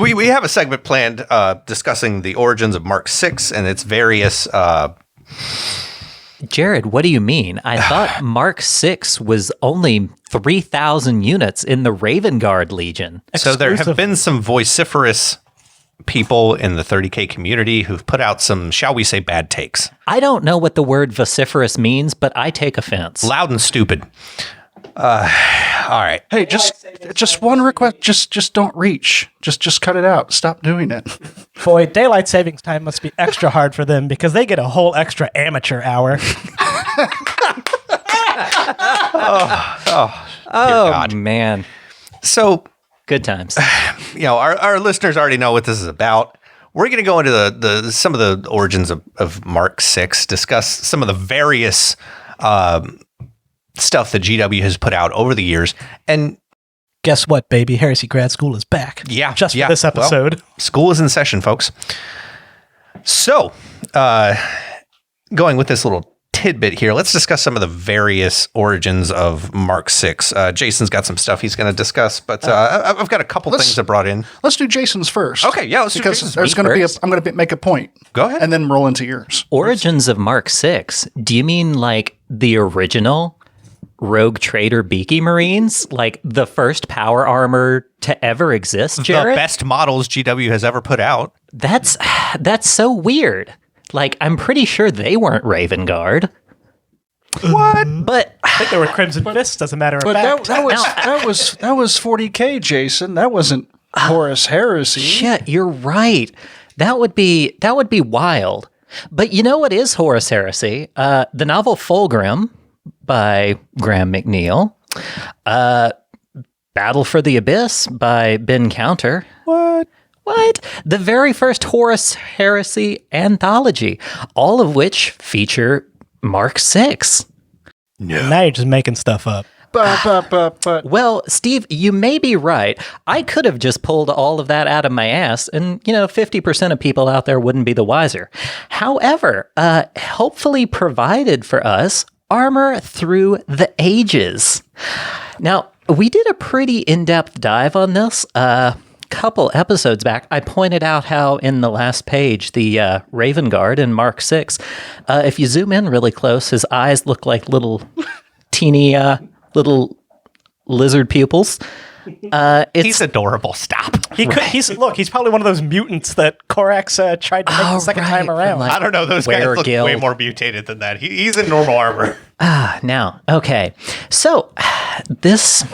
Speaker 5: we have a segment planned discussing the origins of Mk.6 and its various.
Speaker 4: Jared, what do you mean? I thought Mk.6 was only 3,000 units in the Raven Guard Legion.
Speaker 5: So there have been some vociferous people in the 30K community who've put out some, shall we say, bad takes.
Speaker 4: I don't know what the word vociferous means, but I take offense.
Speaker 5: Loud and stupid. All right.
Speaker 2: Hey, just one request. Just don't reach. Just cut it out. Stop doing it.
Speaker 3: Boy, daylight savings time must be extra hard for them because they get a whole extra amateur hour.
Speaker 4: Oh,
Speaker 5: God.
Speaker 4: man.
Speaker 5: So,
Speaker 4: Good times.
Speaker 5: our listeners already know what this is about. We're going to go into the some of the origins of Mk.6, discuss some of the various stuff that GW has put out over the years, and
Speaker 3: Guess what, baby? Heresy Grad School is back.
Speaker 5: Yeah.
Speaker 3: Just for this episode.
Speaker 5: Well, school is in session, folks. So, going with this little tidbit here, let's discuss some of the various origins of Mk.6. Jason's got some stuff he's going to discuss, but I've got a couple things I brought in.
Speaker 2: Let's do Jason's first.
Speaker 5: Okay, yeah, let's do
Speaker 2: because
Speaker 5: Jason's
Speaker 2: there's going to be I'm going to make a point.
Speaker 5: Go ahead.
Speaker 2: And then roll into yours.
Speaker 4: Origins of Mk.6. Do you mean like the original Rogue Trader Beaky Marines? Like the first power armor to ever exist, Jared?
Speaker 5: The best models GW has ever put out.
Speaker 4: That's so weird. Like, I'm pretty sure they weren't Raven Guard.
Speaker 5: What?
Speaker 4: But
Speaker 3: I think they were Crimson Fists, as a matter of fact.
Speaker 2: that was 40K, Jason. That wasn't Horus Heresy.
Speaker 4: shit, you're right. That would be wild. But you know what is Horus Heresy? The novel Fulgrim by Graham McNeil. Battle for the Abyss by Ben Counter.
Speaker 5: What?
Speaker 4: The very first Horus Heresy anthology, all of which feature Mk.6.
Speaker 3: Now you're just making stuff up.
Speaker 2: But
Speaker 4: Well, Steve, you may be right. I could have just pulled all of that out of my ass, and 50% of people out there wouldn't be the wiser. However, hopefully provided for us armor through the ages. Now, we did a pretty in-depth dive on this couple episodes back. I pointed out how in the last page, the Raven Guard in Mk.6, if you zoom in really close, his eyes look like little teeny little lizard pupils.
Speaker 5: He's adorable. Stop.
Speaker 3: He's probably one of those mutants that Korax tried to make the second time around.
Speaker 5: I don't know. Those guys look
Speaker 4: Guild.
Speaker 5: way more mutated than that. He's in normal armor.
Speaker 4: Now, okay. So this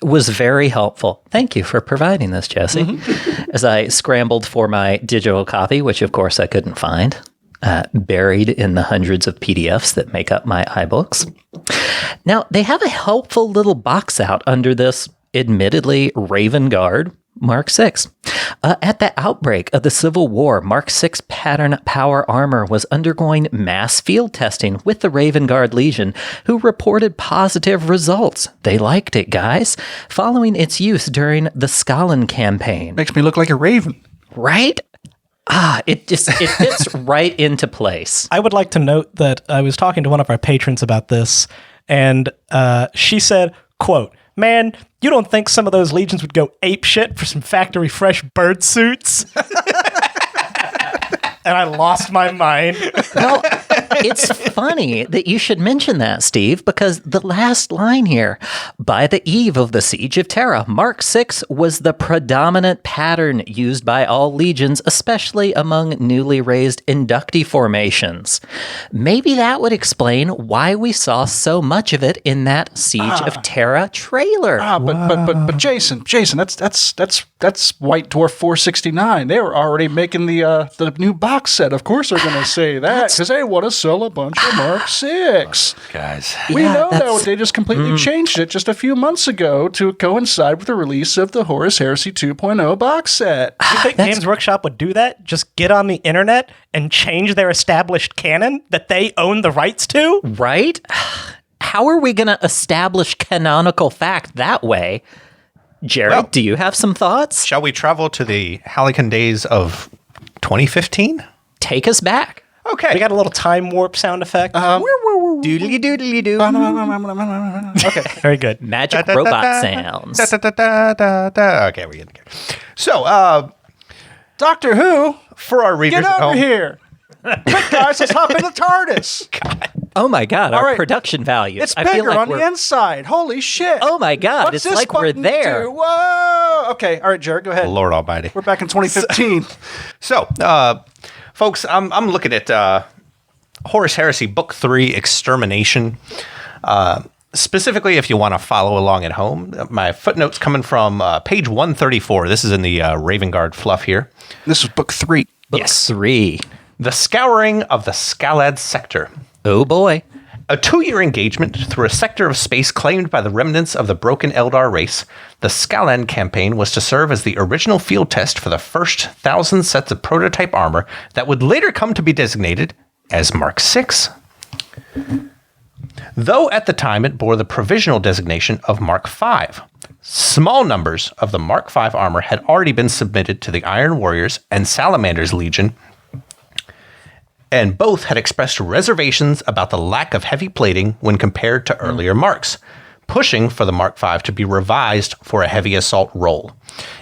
Speaker 4: was very helpful. Thank you for providing this, Jesse. As I scrambled for my digital copy, which of course I couldn't find, buried in the hundreds of PDFs that make up my iBooks. Now, they have a helpful little box out under this admittedly Raven Guard Mk.6. At the outbreak of the Civil War, Mk.6 pattern power armor was undergoing mass field testing with the Raven Guard Legion, who reported positive results. They liked it, guys, following its use during the Skalin campaign.
Speaker 2: makes me look like a raven.
Speaker 4: Right? It fits right into place.
Speaker 3: I would like to note that I was talking to one of our patrons about this, and she said, quote, "Man, you don't think some of those legions would go ape shit for some factory fresh bird suits?" And I lost my mind.
Speaker 4: Well, it's funny that you should mention that, Steve, because the last line here, by the eve of the Siege of Terra, Mk.6 was the predominant pattern used by all legions, especially among newly raised inductee formations. Maybe that would explain why we saw so much of it in that Siege of Terra trailer.
Speaker 2: But Jason, that's White Dwarf 469. They were already making the new box set. Of course they're going to say that because they want to sell a bunch of Mk.6.
Speaker 5: Guys.
Speaker 2: We
Speaker 4: Yeah,
Speaker 2: know
Speaker 4: that's-
Speaker 2: that they just completely changed it just a few months ago to coincide with the release of the Horus Heresy 2.0 box set.
Speaker 3: You think Games Workshop would do that? Just get on the internet and change their established canon that they own the rights to?
Speaker 4: Right? How are we going to establish canonical fact that way? Jared,
Speaker 5: Well-
Speaker 4: do you have some thoughts?
Speaker 5: Shall we travel to the Hallican days of 2015?
Speaker 4: Take us back.
Speaker 5: Okay.
Speaker 3: We got a little time warp sound effect.
Speaker 4: Doodly doodly doo.
Speaker 3: Okay, very good.
Speaker 4: Magic robot sounds.
Speaker 5: Okay, we're getting good. So,
Speaker 2: Doctor Who,
Speaker 5: for our readers
Speaker 2: get
Speaker 5: at
Speaker 2: over
Speaker 5: home,
Speaker 2: here. Quick, guys, let's hop in the TARDIS.
Speaker 4: Oh my god, our
Speaker 2: right.
Speaker 4: production value.
Speaker 2: It's
Speaker 4: I feel
Speaker 2: bigger
Speaker 4: like
Speaker 2: on the
Speaker 4: we're
Speaker 2: inside. Holy shit.
Speaker 4: Oh my god,
Speaker 2: What's
Speaker 4: it's
Speaker 2: this
Speaker 4: like we're
Speaker 2: button
Speaker 4: there.
Speaker 2: do? Whoa. Okay, all right, Jared, go ahead.
Speaker 5: Lord Almighty.
Speaker 2: We're back in 2015.
Speaker 5: So, folks, I'm looking at Horus Heresy Book 3, Extermination. Specifically, if you want to follow along at home, my footnotes coming from page 134. This is in the Raven Guard fluff here.
Speaker 2: This is book 3.
Speaker 4: Book 3.
Speaker 5: The Scouring of the Scalad Sector.
Speaker 4: Oh boy.
Speaker 5: A 2-year engagement through a sector of space claimed by the remnants of the broken Eldar race, the Skallan campaign was to serve as the original field test for the first 1,000 sets of prototype armor that would later come to be designated as Mk.6. Though at the time it bore the provisional designation of Mk.5. Small numbers of the Mark V armor had already been submitted to the Iron Warriors and Salamander's Legion, and both had expressed reservations about the lack of heavy plating when compared to earlier marks, pushing for the Mark V to be revised for a heavy assault role.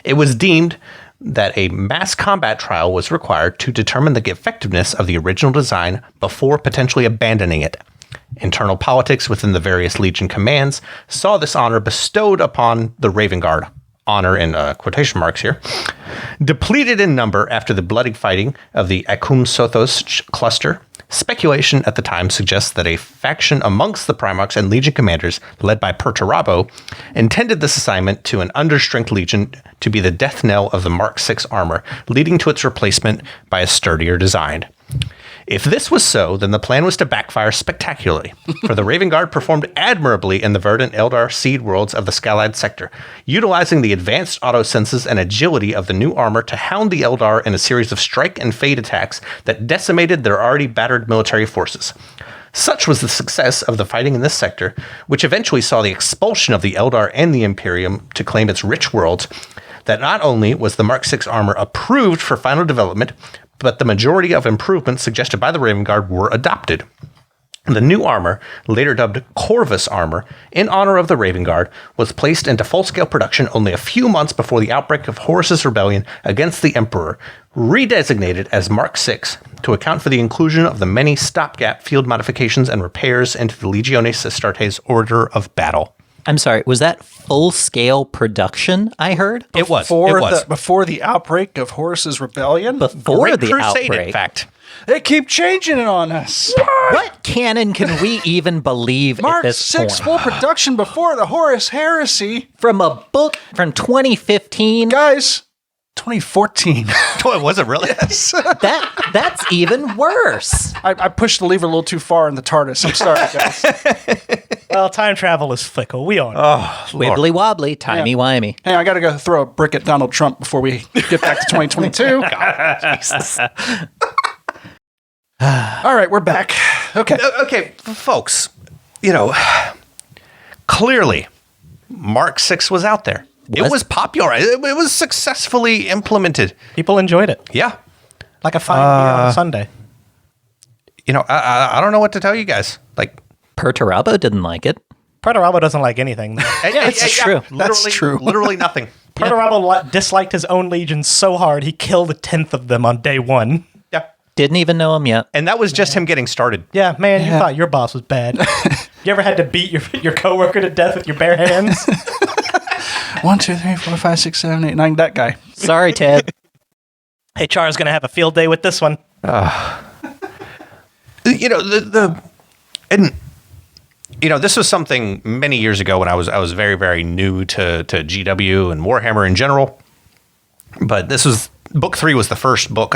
Speaker 5: It was deemed that a mass combat trial was required to determine the effectiveness of the original design before potentially abandoning it. Internal politics within the various Legion commands saw this honor bestowed upon the Raven Guard, honor in quotation marks here, depleted in number after the bloody fighting of the Akum Sothos cluster. Speculation at the time suggests that a faction amongst the Primarchs and Legion commanders, led by Perturabo, intended this assignment to an understrength Legion to be the death knell of the Mark 6 armor, leading to its replacement by a sturdier design. If this was so, then the plan was to backfire spectacularly, for the Raven Guard performed admirably in the verdant Eldar seed worlds of the Scalad sector, utilizing the advanced auto-senses and agility of the new armor to hound the Eldar in a series of strike and fade attacks that decimated their already battered military forces. Such was the success of the fighting in this sector, which eventually saw the expulsion of the Eldar and the Imperium to claim its rich worlds, that not only was the Mark 6 armor approved for final development, but the majority of improvements suggested by the Raven Guard were adopted. The new armor, later dubbed Corvus Armor, in honor of the Raven Guard, was placed into full-scale production only a few months before the outbreak of Horus's rebellion against the Emperor, redesignated as Mark 6 to account for the inclusion of the many stopgap field modifications and repairs into the Legiones Astartes order of battle.
Speaker 4: I'm sorry, was that full-scale production, I heard?
Speaker 5: It was.
Speaker 2: Before the outbreak of Horus's rebellion?
Speaker 4: Before
Speaker 5: Great
Speaker 4: the
Speaker 5: Crusade,
Speaker 4: outbreak.
Speaker 5: in fact.
Speaker 2: They keep changing it on us.
Speaker 4: What canon can we even believe at
Speaker 2: Mark
Speaker 4: this
Speaker 2: 6
Speaker 4: point?
Speaker 2: full production before the Horus Heresy.
Speaker 4: From a book from 2015?
Speaker 2: Guys, 2014.
Speaker 5: Oh, was it really?
Speaker 2: Yes.
Speaker 4: That's even worse.
Speaker 2: I pushed the lever a little too far in the TARDIS. I'm sorry, guys.
Speaker 3: Well, time travel is fickle. We all know.
Speaker 5: Oh,
Speaker 4: Wibbly wobbly, timey-wimey.
Speaker 2: Hey, I got to go throw a brick at Donald Trump before we get back to 2022.
Speaker 5: Jesus.
Speaker 2: All right, we're back. Okay.
Speaker 5: Okay, folks, clearly Mark 6 was out there. It was popular. It was successfully implemented.
Speaker 3: People enjoyed it.
Speaker 5: Yeah.
Speaker 3: Like a fine beer on a Sunday.
Speaker 5: I don't know what to tell you guys. Like,
Speaker 4: Perturabo didn't like it.
Speaker 3: Perturabo doesn't like anything.
Speaker 4: That's true.
Speaker 2: That's true.
Speaker 5: Literally nothing.
Speaker 3: Perturabo disliked his own legions so hard, he killed a 10th of them on day one.
Speaker 5: Yeah.
Speaker 4: Didn't even know him yet.
Speaker 5: And that was just him getting started.
Speaker 3: Yeah, man, you thought your boss was bad. You ever had to beat your coworker to death with your bare hands?
Speaker 2: 1, 2, 3, 4, 5, 6, 7, 8, 9. That guy.
Speaker 4: Sorry, Ted.
Speaker 3: HR is going to have a field day with this one.
Speaker 5: This was something many years ago when I was very, very new to GW and Warhammer in general. But book 3 was the first book,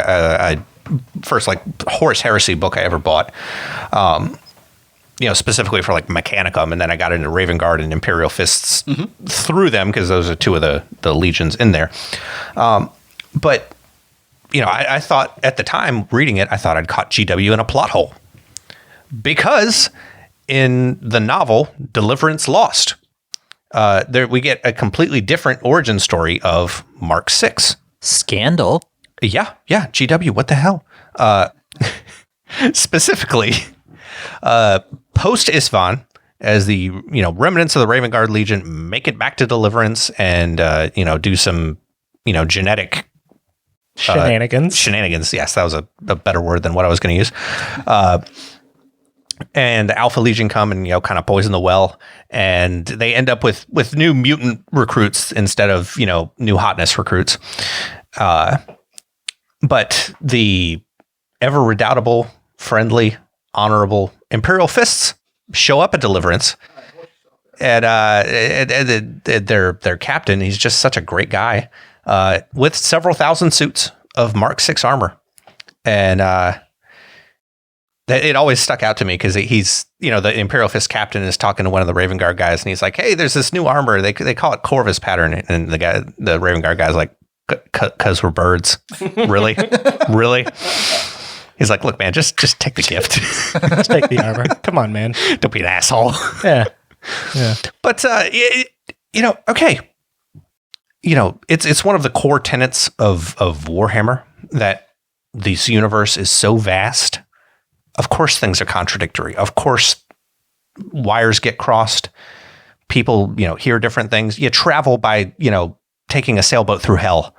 Speaker 5: first Horus Heresy book I ever bought. Specifically for Mechanicum, and then I got into Raven Guard and Imperial Fists through them because those are two of the legions in there. But I thought at the time reading it, I thought I'd caught GW in a plot hole because in the novel Deliverance Lost, there we get a completely different origin story of Mark 6.
Speaker 4: Scandal.
Speaker 5: Yeah, GW. What the hell? Specifically. Post Isvan, as the remnants of the Raven Guard Legion make it back to Deliverance and do some genetic
Speaker 3: Shenanigans.
Speaker 5: Yes, that was a better word than what I was going to use. And the Alpha Legion come and kind of poison the well, and they end up with new mutant recruits instead of new hotness recruits. But the ever redoubtable, friendly, honorable Imperial Fists show up at Deliverance, and their captain, he's just such a great guy, with several thousand suits of Mark 6 armor, and it always stuck out to me because he's the Imperial Fist captain is talking to one of the Raven Guard guys, and he's like, "Hey, there's this new armor. They call it Corvus pattern," and the Raven Guard guy's like, "'Cause we're birds, really, really." He's like, "Look, man, just take the gift.
Speaker 3: Just take the armor. Come on, man.
Speaker 5: Don't be an asshole."
Speaker 3: Yeah.
Speaker 5: But okay, it's one of the core tenets of Warhammer that this universe is so vast. Of course, things are contradictory. Of course, wires get crossed. People, hear different things. You travel by, taking a sailboat through hell.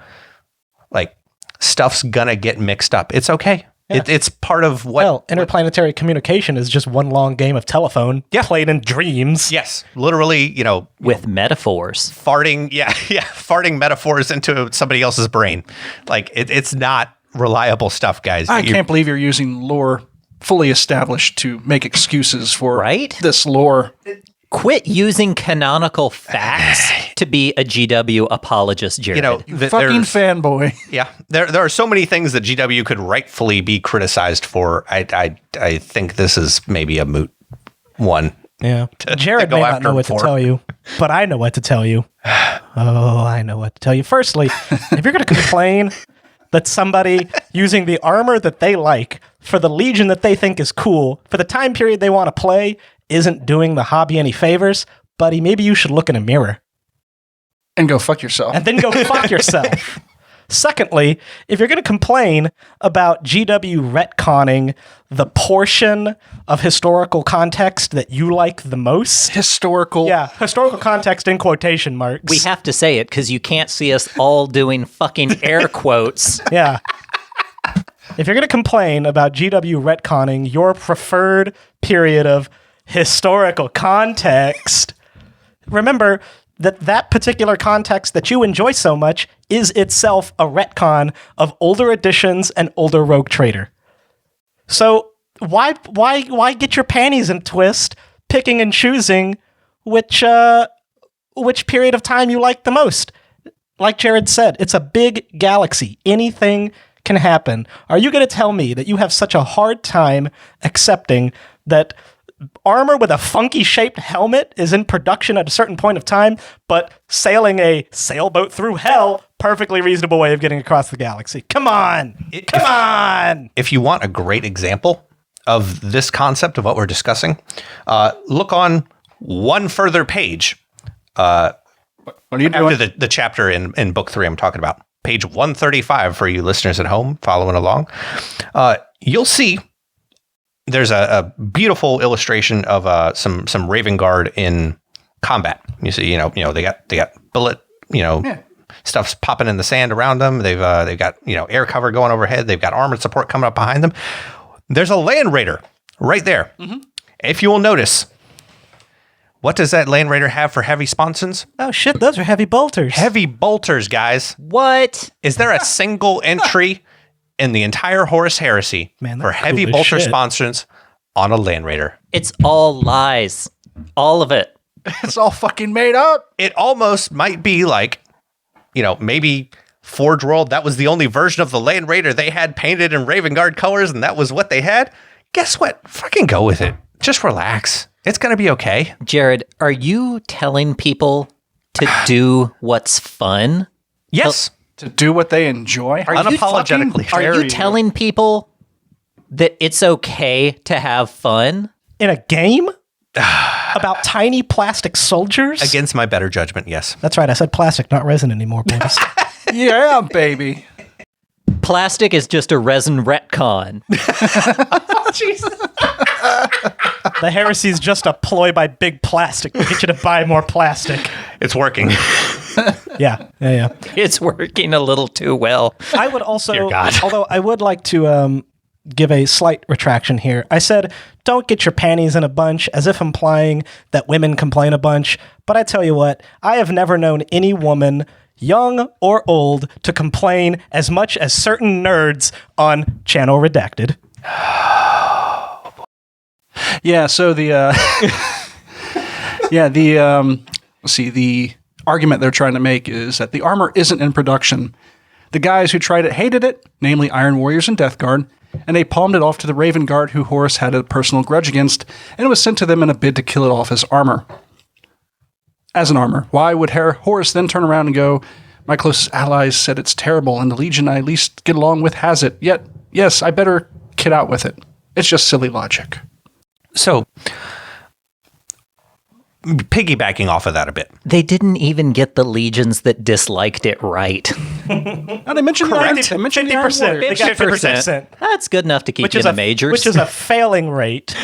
Speaker 5: Like, stuff's gonna get mixed up. It's okay. Yeah. It's part of what...
Speaker 3: Well, interplanetary communication is just one long game of telephone played in dreams.
Speaker 5: Yes. Literally,
Speaker 4: with metaphors.
Speaker 5: Farting, farting metaphors into somebody else's brain. Like, it's not reliable stuff, guys.
Speaker 2: I can't believe you're using lore fully established to make excuses for this lore.
Speaker 4: Quit using canonical facts to be a GW apologist, Jared.
Speaker 2: Fucking fanboy.
Speaker 5: Yeah, there are so many things that GW could rightfully be criticized for. I think this is maybe a moot one.
Speaker 3: Yeah, Jared may not know what to tell you, but I know what to tell you. Oh, I know what to tell you. Firstly, if you're going to complain that somebody using the armor that they like for the Legion that they think is cool for the time period they want to play isn't doing the hobby any favors, buddy, maybe you should look in a mirror.
Speaker 2: And go fuck yourself.
Speaker 3: And then go fuck yourself. Secondly, if you're going to complain about GW retconning the portion of historical context that you like the most.
Speaker 2: Historical
Speaker 3: context in quotation marks.
Speaker 4: We have to say it because you can't see us all doing fucking air quotes.
Speaker 3: Yeah. If you're going to complain about GW retconning your preferred period of historical context, remember that particular context that you enjoy so much is itself a retcon of older editions and older Rogue Trader. So why get your panties in a twist picking and choosing which period of time you like the most? Like Jared said, it's a big galaxy. Anything can happen. Are you going to tell me that you have such a hard time accepting that armor with a funky shaped helmet is in production at a certain point of time, but sailing a sailboat through hell, perfectly reasonable way of getting across the galaxy? Come on.
Speaker 5: If you want a great example of this concept of what we're discussing, look on one further page.
Speaker 2: What are you doing?
Speaker 5: After the chapter in book 3 I'm talking about. Page 135 for you listeners at home following along. You'll see there's a beautiful illustration of some Raven Guard in combat. You see, they got bullet, stuff's popping in the sand around them. They've got air cover going overhead. They've got armored support coming up behind them. There's a Land Raider right there. Mm-hmm. If you will notice, what does that Land Raider have for heavy sponsons?
Speaker 3: Oh shit, those are heavy bolters.
Speaker 5: Heavy bolters, guys.
Speaker 4: What?
Speaker 5: Is there a single entry in the entire Horus Heresy for heavy bolter sponsons on a Land Raider?
Speaker 4: It's all lies. All of it.
Speaker 2: It's all fucking made up.
Speaker 5: It almost might be like, maybe Forge World, that was the only version of the Land Raider they had painted in Raven Guard colors, and that was what they had. Guess what? Fucking go with it. Just relax. It's going to be okay.
Speaker 4: Jared, are you telling people to do what's fun?
Speaker 5: Yes.
Speaker 2: To do what they enjoy?
Speaker 5: Unapologetically.
Speaker 4: Are you telling people that it's okay to have fun?
Speaker 3: In a game? About tiny plastic soldiers?
Speaker 5: Against my better judgment, yes.
Speaker 3: That's right. I said plastic, not resin anymore, boys.
Speaker 2: Yeah, baby.
Speaker 4: Plastic is just a resin retcon.
Speaker 3: Jesus. The Heresy is just a ploy by Big Plastic to get you to buy more plastic.
Speaker 5: It's working.
Speaker 3: Yeah.
Speaker 4: It's working a little too well.
Speaker 3: I would also, although I would like to give a slight retraction here. I said, don't get your panties in a bunch, as if implying that women complain a bunch. But I tell you what, I have never known any woman, young or old, to complain as much as certain nerds on Channel Redacted.
Speaker 2: Yeah, so the argument they're trying to make is that the armor isn't in production. The guys who tried it hated it, namely Iron Warriors and Death Guard, and they palmed it off to the Raven Guard, who Horus had a personal grudge against, and it was sent to them in a bid to kill it off as armor. As an armor. Why would Horus then turn around and go, my closest allies said it's terrible, and the Legion I least get along with has it, yet, yes, I better kid out with it. It's just silly logic.
Speaker 5: So, piggybacking off of that a bit.
Speaker 4: They didn't even get the legions that disliked it right.
Speaker 2: And I mentioned
Speaker 3: Correct.
Speaker 2: I mentioned
Speaker 3: 50%. They got 50%.
Speaker 4: That's good enough to keep you in the majors.
Speaker 3: Which is a failing rate.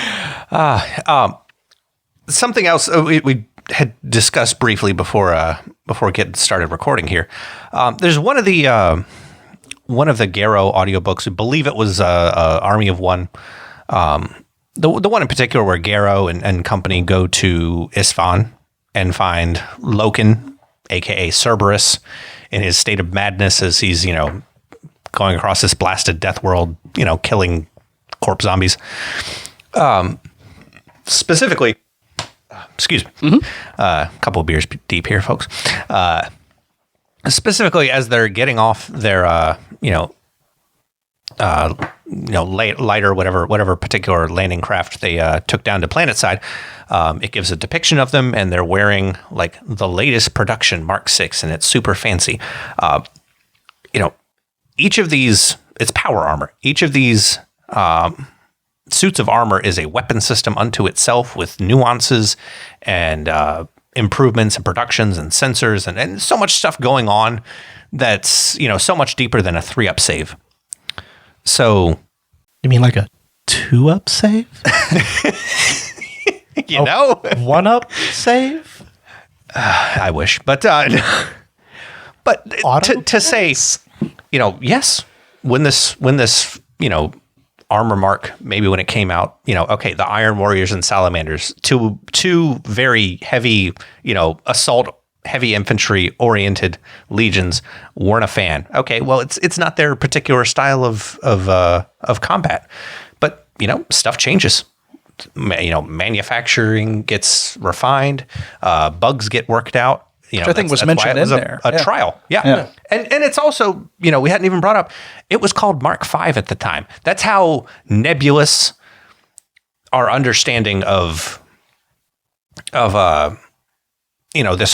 Speaker 5: Something else we had discussed briefly before getting started recording here. There's one of the Garrow audiobooks. I believe it was Army of One. The one in particular where Garrow and company go to Isfahan and find Loken, aka Cerberus, in his state of madness as he's, going across this blasted death world, killing corpse zombies. Specifically, excuse me, a couple of beers deep here, folks. Specifically, as they're getting off their, lighter, whatever particular landing craft they took down to planetside, it gives a depiction of them, and they're wearing like the latest production Mk.6, and it's super fancy. Each of these, it's power armor. Each of these suits of armor is a weapon system unto itself with nuances and improvements and productions and sensors and so much stuff going on that's, so much deeper than a 3-up save. So,
Speaker 3: You mean like a 2-up save? 1-up save?
Speaker 5: I wish, but to say, yes, when this, armor mark, maybe when it came out, the Iron Warriors and Salamanders, two very heavy, assault, heavy infantry oriented legions, weren't a fan. Okay, well, it's not their particular style of combat, but stuff changes. Manufacturing gets refined, bugs get worked out.
Speaker 2: Which I think was mentioned in there.
Speaker 5: A trial. Yeah. And it's also, we hadn't even brought up, it was called Mark V at the time. That's how nebulous our understanding of this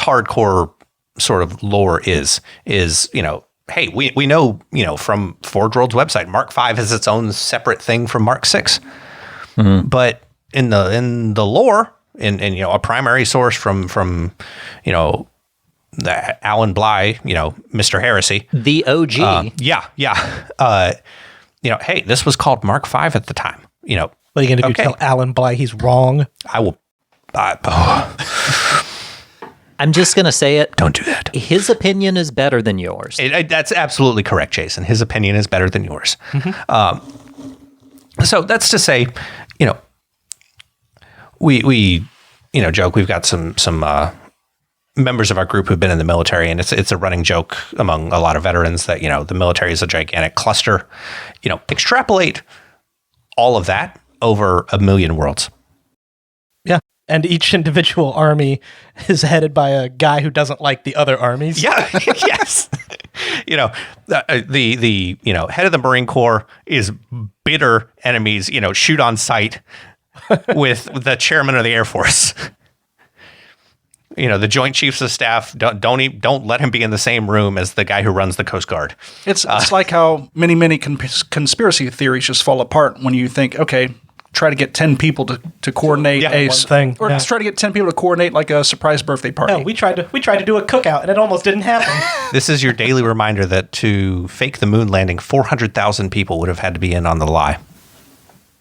Speaker 5: hardcore sort of lore is, hey, we know, from Forge World's website, Mark V has its own separate thing from Mk.6. Mm-hmm. But in the lore, in a primary source from the Alan Bly, Mr. Heresy,
Speaker 4: the OG.
Speaker 5: Hey, this was called Mark V at the time. What
Speaker 3: are you going to do? Tell Alan Bly he's wrong?
Speaker 5: I will.
Speaker 4: I'm just going to say it.
Speaker 5: Don't do that.
Speaker 4: His opinion is better than yours.
Speaker 5: That's absolutely correct, Jason. His opinion is better than yours. Mm-hmm. So that's to say, we joke. We've got some members of our group who've been in the military, and it's a running joke among a lot of veterans that, the military is a gigantic cluster. Extrapolate all of that over 1 million worlds.
Speaker 3: Yeah. And each individual army is headed by a guy who doesn't like the other armies.
Speaker 5: Yeah. Yes. The head of the Marine Corps is bitter enemies, shoot on sight with the chairman of the Air Force. The Joint Chiefs of Staff don't let him be in the same room as the guy who runs the Coast Guard. It's
Speaker 2: like how many conspiracy theories just fall apart when you think, okay, try to get 10 people to coordinate
Speaker 3: one thing,
Speaker 2: or let's try to get 10 people to coordinate like a surprise birthday party.
Speaker 3: No, we tried to do a cookout and it almost didn't happen.
Speaker 5: This is your daily reminder that to fake the moon landing, 400,000 people would have had to be in on the lie.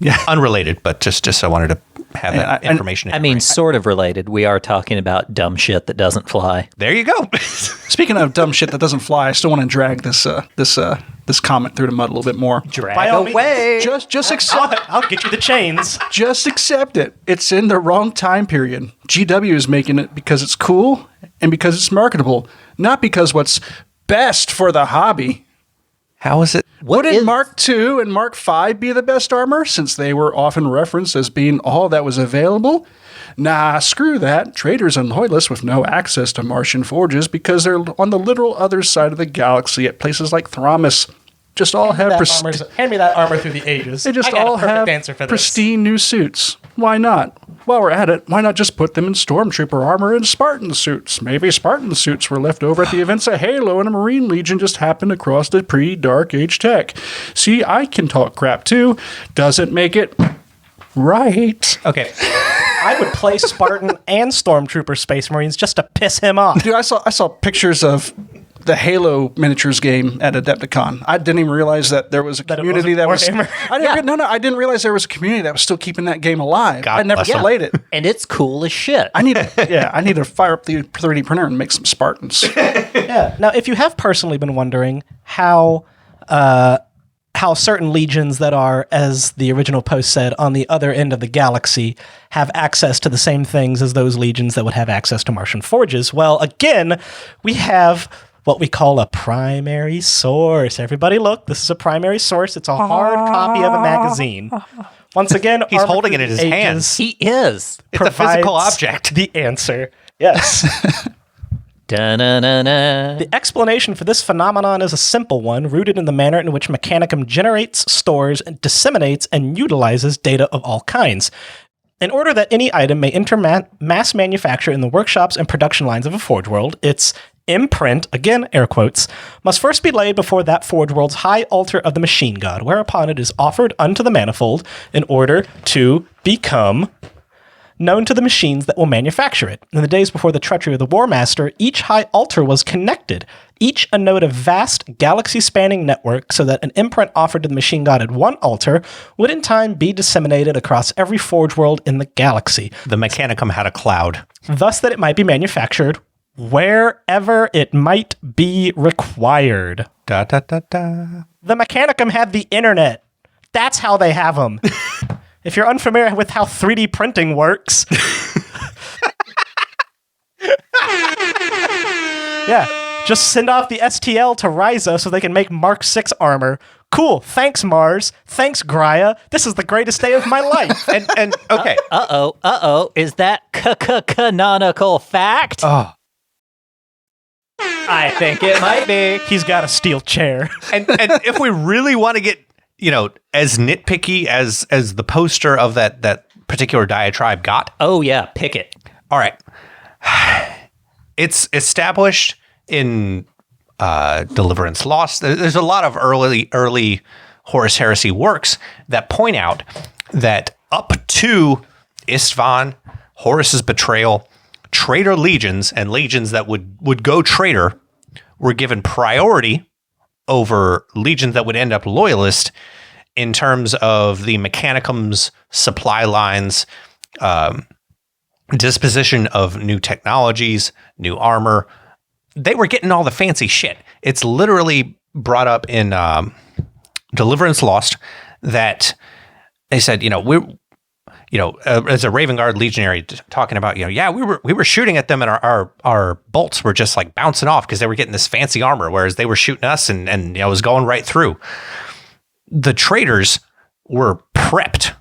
Speaker 5: Yeah, unrelated, but just I wanted to have that information.
Speaker 4: I mean, sort of related. We are talking about dumb shit that doesn't fly.
Speaker 5: There you go.
Speaker 2: Speaking of dumb shit that doesn't fly, I still want to drag this comment through the mud a little bit more.
Speaker 3: Drag away.
Speaker 2: Just accept.
Speaker 3: I'll get you the chains.
Speaker 2: Just accept it. It's in the wrong time period. GW is making it because it's cool and because it's marketable, not because what's best for the hobby.
Speaker 5: How is it?
Speaker 2: Wouldn't Mark II and Mark V be the best armor, since they were often referenced as being all that was available? Nah, screw that. Traders and loyalists with no access to Martian forges because they're on the literal other side of the galaxy at places like Thramis. Just all have
Speaker 3: hand me that armor through the ages.
Speaker 2: They just all have pristine new suits. Why not? While we're at it, why not just put them in Stormtrooper armor and Spartan suits? Maybe Spartan suits were left over at the events of Halo and a Marine Legion just happened across the pre-Dark Age tech. See, I can talk crap too. Doesn't make it right.
Speaker 5: Okay.
Speaker 3: I would play Spartan and Stormtrooper Space Marines just to piss him off.
Speaker 2: Dude, I saw pictures of the Halo miniatures game at Adepticon. I didn't even realize that there was a community that was. I didn't realize there was a community that was still keeping that game alive.
Speaker 5: God
Speaker 2: I never
Speaker 5: bless 'em.
Speaker 2: played it.
Speaker 4: And it's cool as shit.
Speaker 2: I need to fire up the 3D printer and make some Spartans.
Speaker 3: Yeah. Now, if you have personally been wondering how certain legions that are, as the original post said, on the other end of the galaxy have access to the same things as those legions that would have access to Martian forges, well, again, we have what we call a primary source. Everybody look, this is a primary source. It's a hard copy of a magazine. Once again,
Speaker 5: He's
Speaker 3: Armored
Speaker 5: holding it in his
Speaker 3: Ages
Speaker 5: hands.
Speaker 4: He is.
Speaker 5: It's a physical
Speaker 3: provides
Speaker 5: object.
Speaker 3: The answer. Yes.
Speaker 4: Da-na-na-na.
Speaker 3: The explanation for this phenomenon is a simple one, rooted in the manner in which Mechanicum generates, stores, and disseminates and utilizes data of all kinds. In order that any item may enter mass manufacture in the workshops and production lines of a Forge World, its imprint, again air quotes, must first be laid before that Forge World's high altar of the machine god, whereupon it is offered unto the manifold in order to become known to the machines that will manufacture it. In the days before the treachery of the War Master, each high altar was connected, each a node of vast galaxy-spanning network, so that an imprint offered to the machine god at one altar would in time be disseminated across every Forge World in the galaxy,
Speaker 5: The Mechanicum had a cloud.
Speaker 3: thus that it might be manufactured wherever it might be required.
Speaker 5: Da, da, da, da.
Speaker 3: The Mechanicum had the internet. That's how they have them. If you're unfamiliar with how 3D printing works, yeah, just send off the STL to Ryza so they can make Mk.6 armor. Cool. Thanks, Mars. Thanks, Graia. This is the greatest day of my life.
Speaker 5: And okay.
Speaker 4: Uh-oh. Is that canonical fact?
Speaker 5: Oh.
Speaker 4: I think it might be.
Speaker 3: He's got a steel chair.
Speaker 5: And if we really want to get, as nitpicky as the poster of that particular diatribe got.
Speaker 4: Oh, yeah. Pick it.
Speaker 5: All right. It's established in Deliverance Lost. There's a lot of early Horus Heresy works that point out that up to Istvan, Horus's betrayal, traitor legions and legions that would go traitor were given priority over legions that would end up loyalist in terms of the Mechanicum's supply lines, disposition of new technologies, new armor. They were getting all the fancy shit. It's literally brought up in Deliverance Lost that they said, as a Raven Guard legionary talking about, we were shooting at them and our bolts were just like bouncing off because they were getting this fancy armor, whereas they were shooting us and it was going right through. The traitors were prepped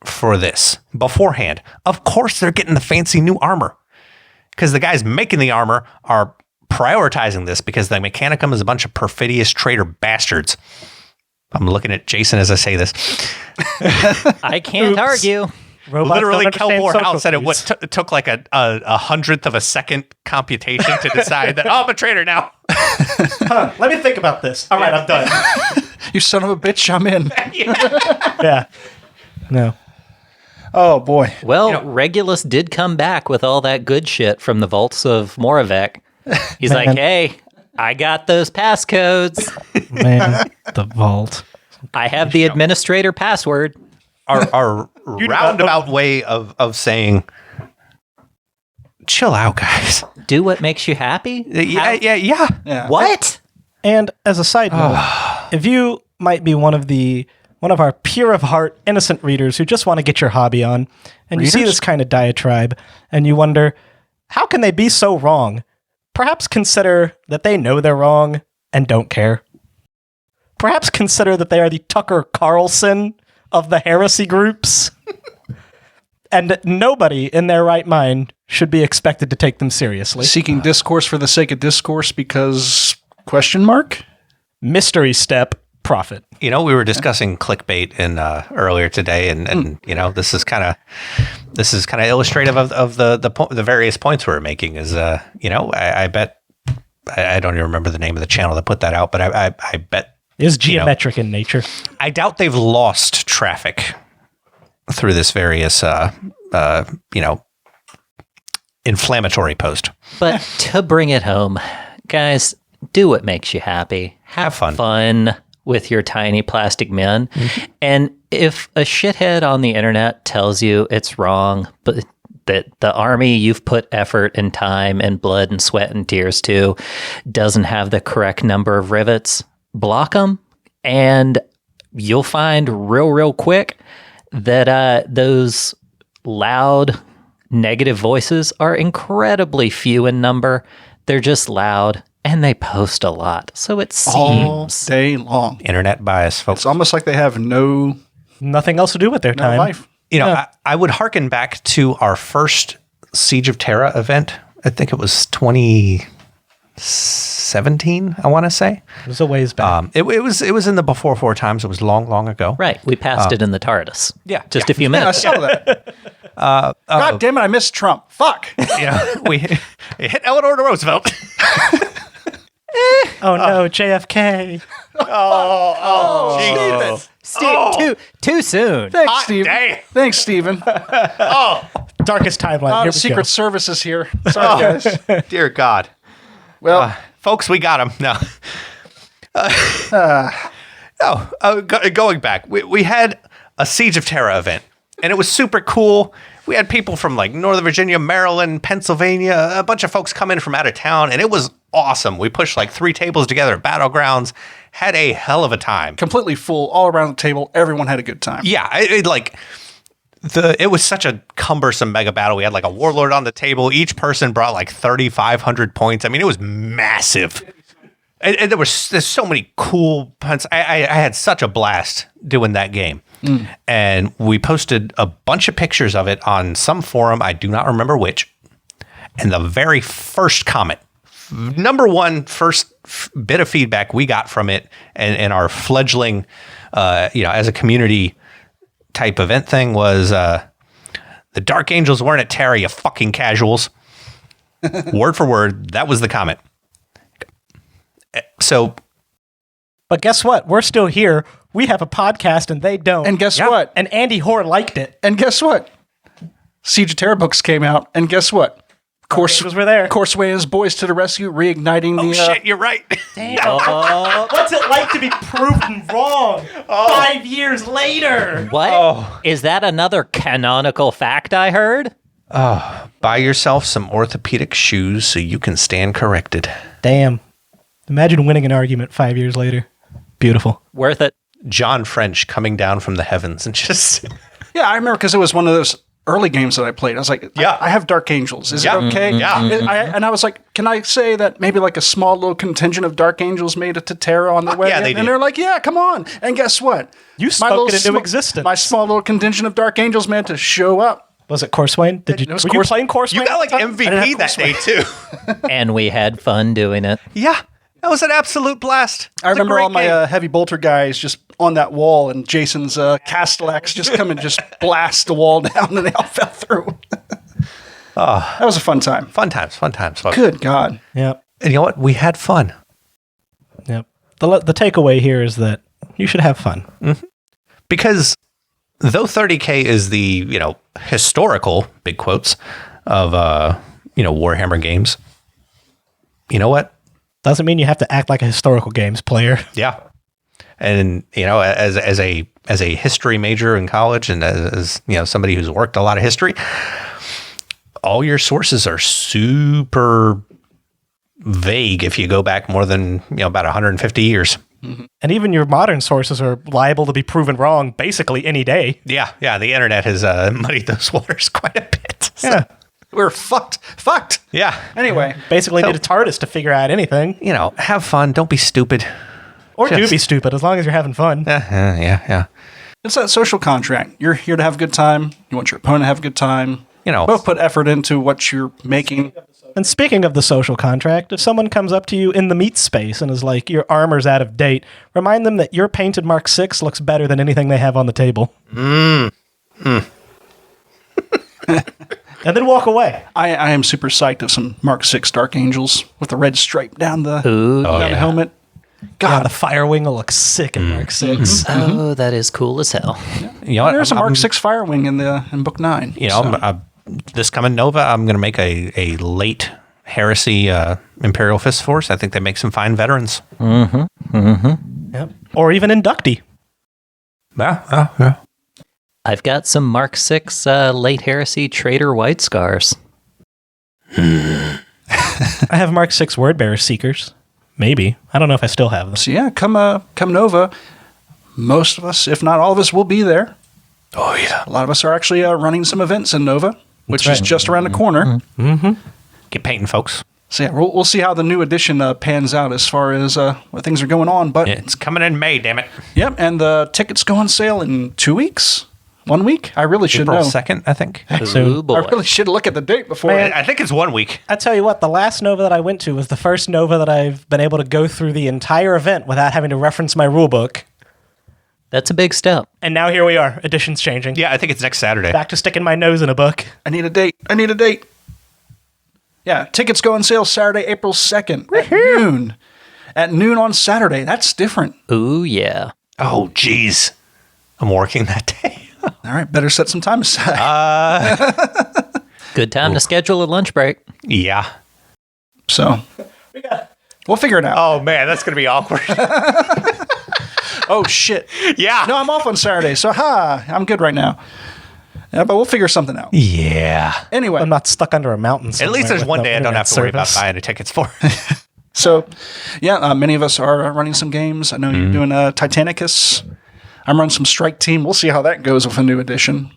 Speaker 5: for this beforehand. Of course, they're getting the fancy new armor because the guys making the armor are prioritizing this because the Mechanicum is a bunch of perfidious traitor bastards. I'm looking at Jason as I say this.
Speaker 4: I can't argue.
Speaker 3: Robots
Speaker 5: Literally,
Speaker 3: don't understand
Speaker 5: Kelmore
Speaker 3: social
Speaker 5: House said
Speaker 3: cues.
Speaker 5: it took like a hundredth of a second computation to decide that, I'm a traitor now.
Speaker 3: Let me think about this. All right, I'm done.
Speaker 2: You son of a bitch, I'm in.
Speaker 3: Yeah. No.
Speaker 2: Oh, boy.
Speaker 4: Well, Regulus did come back with all that good shit from the vaults of Moravec. He's like, hey, I got those passcodes.
Speaker 3: Man, the vault.
Speaker 4: I have the administrator password.
Speaker 5: Our roundabout way of saying, chill out, guys.
Speaker 4: Do what makes you happy?
Speaker 5: Yeah.
Speaker 4: What?
Speaker 3: And as a side note, if you might be one of our pure of heart, innocent readers who just want to get your hobby on, and you see this kind of diatribe, and you wonder, how can they be so wrong? Perhaps consider that they know they're wrong and don't care. Perhaps consider that they are the Tucker Carlson of the heresy groups, and nobody in their right mind should be expected to take them seriously.
Speaker 2: Seeking discourse for the sake of discourse because ?
Speaker 3: Mystery step, profit.
Speaker 5: We were discussing clickbait earlier today, and this is kind of illustrative of the various points we were making. Is I bet I don't even remember the name of the channel that put that out, but I bet
Speaker 3: Is geometric in nature.
Speaker 5: I doubt they've lost traffic through this various, inflammatory post.
Speaker 4: But to bring it home, guys, do what makes you happy.
Speaker 5: Have fun.
Speaker 4: Fun with your tiny plastic men. And if a shithead on the internet tells you it's wrong, but that the army you've put effort and time and blood and sweat and tears to doesn't have the correct number of rivets, block them, and you'll find real quick that those loud negative voices are incredibly few in number. They're just loud and they post a lot. So it
Speaker 2: All
Speaker 4: seems
Speaker 2: day long.
Speaker 5: Internet bias, folks.
Speaker 2: It's almost like they have
Speaker 3: Nothing else to do with their time.
Speaker 2: life.
Speaker 5: I would hearken back to our first Siege of Terra event. I think it was 2017, I want to say.
Speaker 3: It was a ways back.
Speaker 5: It was in the before 4 times. It was long ago.
Speaker 4: right. We passed it in the TARDIS.
Speaker 5: Yeah.
Speaker 4: Just a few
Speaker 2: I
Speaker 4: minutes.
Speaker 2: saw that. God damn it, I missed Trump. Fuck.
Speaker 5: We hit Eleanor Roosevelt.
Speaker 3: Oh no, JFK.
Speaker 4: Too soon.
Speaker 2: Thanks, Steven.
Speaker 5: day.
Speaker 2: Thanks, Steven.
Speaker 3: Darkest timeline.
Speaker 2: Oh,
Speaker 3: Here
Speaker 2: the
Speaker 3: we
Speaker 2: Secret
Speaker 3: go.
Speaker 2: Service is here. Sorry, guys.
Speaker 5: Dear God.
Speaker 2: Well,
Speaker 5: Folks, we got him. No. Going back, we had a Siege of Terra event, and it was super cool. We had people from like Northern Virginia, Maryland, Pennsylvania, a bunch of folks come in from out of town, and it was awesome. We pushed like 3 tables together at Battlegrounds, had a hell of a time.
Speaker 2: completely full, all around the table. Everyone had a good time.
Speaker 5: Yeah, it was such a cumbersome mega battle. We had like a warlord on the table. Each person brought like 3,500 points. I mean, it was massive. And there's so many cool punts. I had such a blast doing that game. And we posted a bunch of pictures of it on some forum. I do not remember which. And the very first comment, number one, first bit of feedback we got from it and our fledgling, as a community type event thing was, the Dark Angels weren't at Terra, you fucking casuals. Word for word, that was the comment. So,
Speaker 3: But guess what? We're still here. We have a podcast and they don't.
Speaker 2: And guess what?
Speaker 3: And Andy Hoare liked it.
Speaker 2: And guess what? Siege of Terra books came out. And guess what?
Speaker 3: Angels were there.
Speaker 2: Courseway and his boys to the rescue, reigniting the...
Speaker 5: shit, you're right.
Speaker 3: What's it like to be proven wrong 5 years later?
Speaker 4: What? Is that another canonical fact I heard?
Speaker 5: Buy yourself some orthopedic shoes so you can stand corrected.
Speaker 3: Damn. Imagine winning an argument 5 years later. Beautiful.
Speaker 4: Worth it.
Speaker 5: John French coming down from the heavens and just...
Speaker 2: Yeah, I remember because it was one of those early games that I played. I was like,
Speaker 5: Yeah.
Speaker 2: I have Dark Angels. Is
Speaker 5: Yeah.
Speaker 2: it okay?
Speaker 5: Yeah.
Speaker 2: And I was like, can I say that maybe like a small little contingent of Dark Angels made it to Terra on their way?
Speaker 5: yeah, they
Speaker 2: and
Speaker 5: did.
Speaker 2: they're like, yeah, come on. And guess what?
Speaker 3: You spoke it into existence.
Speaker 2: My small little contingent of Dark Angels meant to show up.
Speaker 3: Was it Courseway?
Speaker 2: It was
Speaker 3: Were you playing Courseway?
Speaker 5: You got like
Speaker 2: I didn't
Speaker 5: MVP
Speaker 2: have
Speaker 5: that day too.
Speaker 4: And we had fun doing it.
Speaker 5: Yeah, that was an absolute blast.
Speaker 2: I remember all my heavy bolter guys just on that wall, and Jason's Castellax just come and just blast the wall down, and they all fell through. That was a fun time.
Speaker 5: Fun times. Folks.
Speaker 2: Good God.
Speaker 3: Yep.
Speaker 5: And you know what? We had fun.
Speaker 3: Yep. The takeaway here is that you should have fun.
Speaker 5: Because though 30K is the, historical, big quotes, of, Warhammer games, you know what?
Speaker 3: Doesn't mean you have to act like a historical games player.
Speaker 5: Yeah. And, as a history major in college and as somebody who's worked a lot of history, all your sources are super vague if you go back more than, about 150 years.
Speaker 3: And even your modern sources are liable to be proven wrong basically any day.
Speaker 5: Yeah. The internet has muddied those waters quite a bit. So,
Speaker 3: Yeah.
Speaker 2: We're fucked.
Speaker 5: yeah.
Speaker 2: Anyway,
Speaker 3: Basically need a TARDIS to figure out anything.
Speaker 5: Have fun. Don't be stupid.
Speaker 3: Or do
Speaker 5: Just-
Speaker 3: be stupid as long as you're having fun.
Speaker 5: Yeah.
Speaker 2: it's that social contract. You're here to have a good time. You want your opponent to have a good time. Both put effort into what you're making.
Speaker 3: And speaking of the social contract, if someone comes up to you in the meat space and is like, your armor's out of date, remind them that your painted Mk.6 looks better than anything they have on the table. And then walk away.
Speaker 2: I am super psyched of some Mk.6 Dark Angels with the red stripe down the
Speaker 4: Ooh,
Speaker 2: down the helmet.
Speaker 3: God, the Fire Wing will look sick in Mark 6.
Speaker 4: Oh, that is cool as hell.
Speaker 5: You know what?
Speaker 2: There's a Mark 6 Fire Wing in Book 9.
Speaker 5: You know, this coming Nova, I'm going to make a late Heresy Imperial Fist Force. I think they make some fine veterans.
Speaker 3: Yep. Or even inductee.
Speaker 5: Yeah.
Speaker 4: I've got some Mark 6 late Heresy Traitor White Scars.
Speaker 3: I have Mark 6 Wordbearer Seekers. Maybe. I don't know if I still have them.
Speaker 2: So yeah, come Nova. Most of us, if not all of us, will be there.
Speaker 5: Oh, yeah.
Speaker 2: A lot of us are actually running some events in Nova, which is just around the corner.
Speaker 5: Get painting, folks.
Speaker 2: So yeah, we'll see how the new edition pans out as far as what things are going on. But
Speaker 5: It's coming in May, damn it.
Speaker 2: Yep, and the tickets go on sale in 2 weeks. 1 week? I really should
Speaker 5: April
Speaker 2: know.
Speaker 5: 2nd, I think.
Speaker 4: Ooh, boy.
Speaker 2: I really should look at the date before.
Speaker 5: I think it's 1 week.
Speaker 3: I tell you what, the last Nova that I went to was the first Nova that I've been able to go through the entire event without having to reference my rulebook.
Speaker 4: That's a big step.
Speaker 3: And now here we are. Edition's changing.
Speaker 5: Yeah, I think it's next Saturday.
Speaker 3: Back to sticking my nose in a book.
Speaker 2: I need a date. Yeah, tickets go on sale Saturday, April 2nd at noon. At noon on Saturday. That's different.
Speaker 4: Ooh, yeah.
Speaker 5: Oh, geez. I'm working that day.
Speaker 2: All right, better set some time aside.
Speaker 4: Good time to schedule a lunch break.
Speaker 5: Yeah.
Speaker 2: So, we'll figure it out.
Speaker 5: Oh, man, that's going to be awkward.
Speaker 2: Oh, shit.
Speaker 5: Yeah.
Speaker 2: No, I'm off on Saturday, so I'm good right now. Yeah, but we'll figure something out.
Speaker 5: Yeah.
Speaker 2: Anyway,
Speaker 3: I'm not stuck under a mountain.
Speaker 5: At least there's
Speaker 3: somewhere
Speaker 5: one
Speaker 3: with no
Speaker 5: day I don't have
Speaker 3: internet
Speaker 5: to worry about
Speaker 3: service.
Speaker 5: buying the tickets for.
Speaker 2: so, yeah, many of us are running some games. I know you're doing Titanicus. I'm running some Strike Team. We'll see how that goes with a new edition.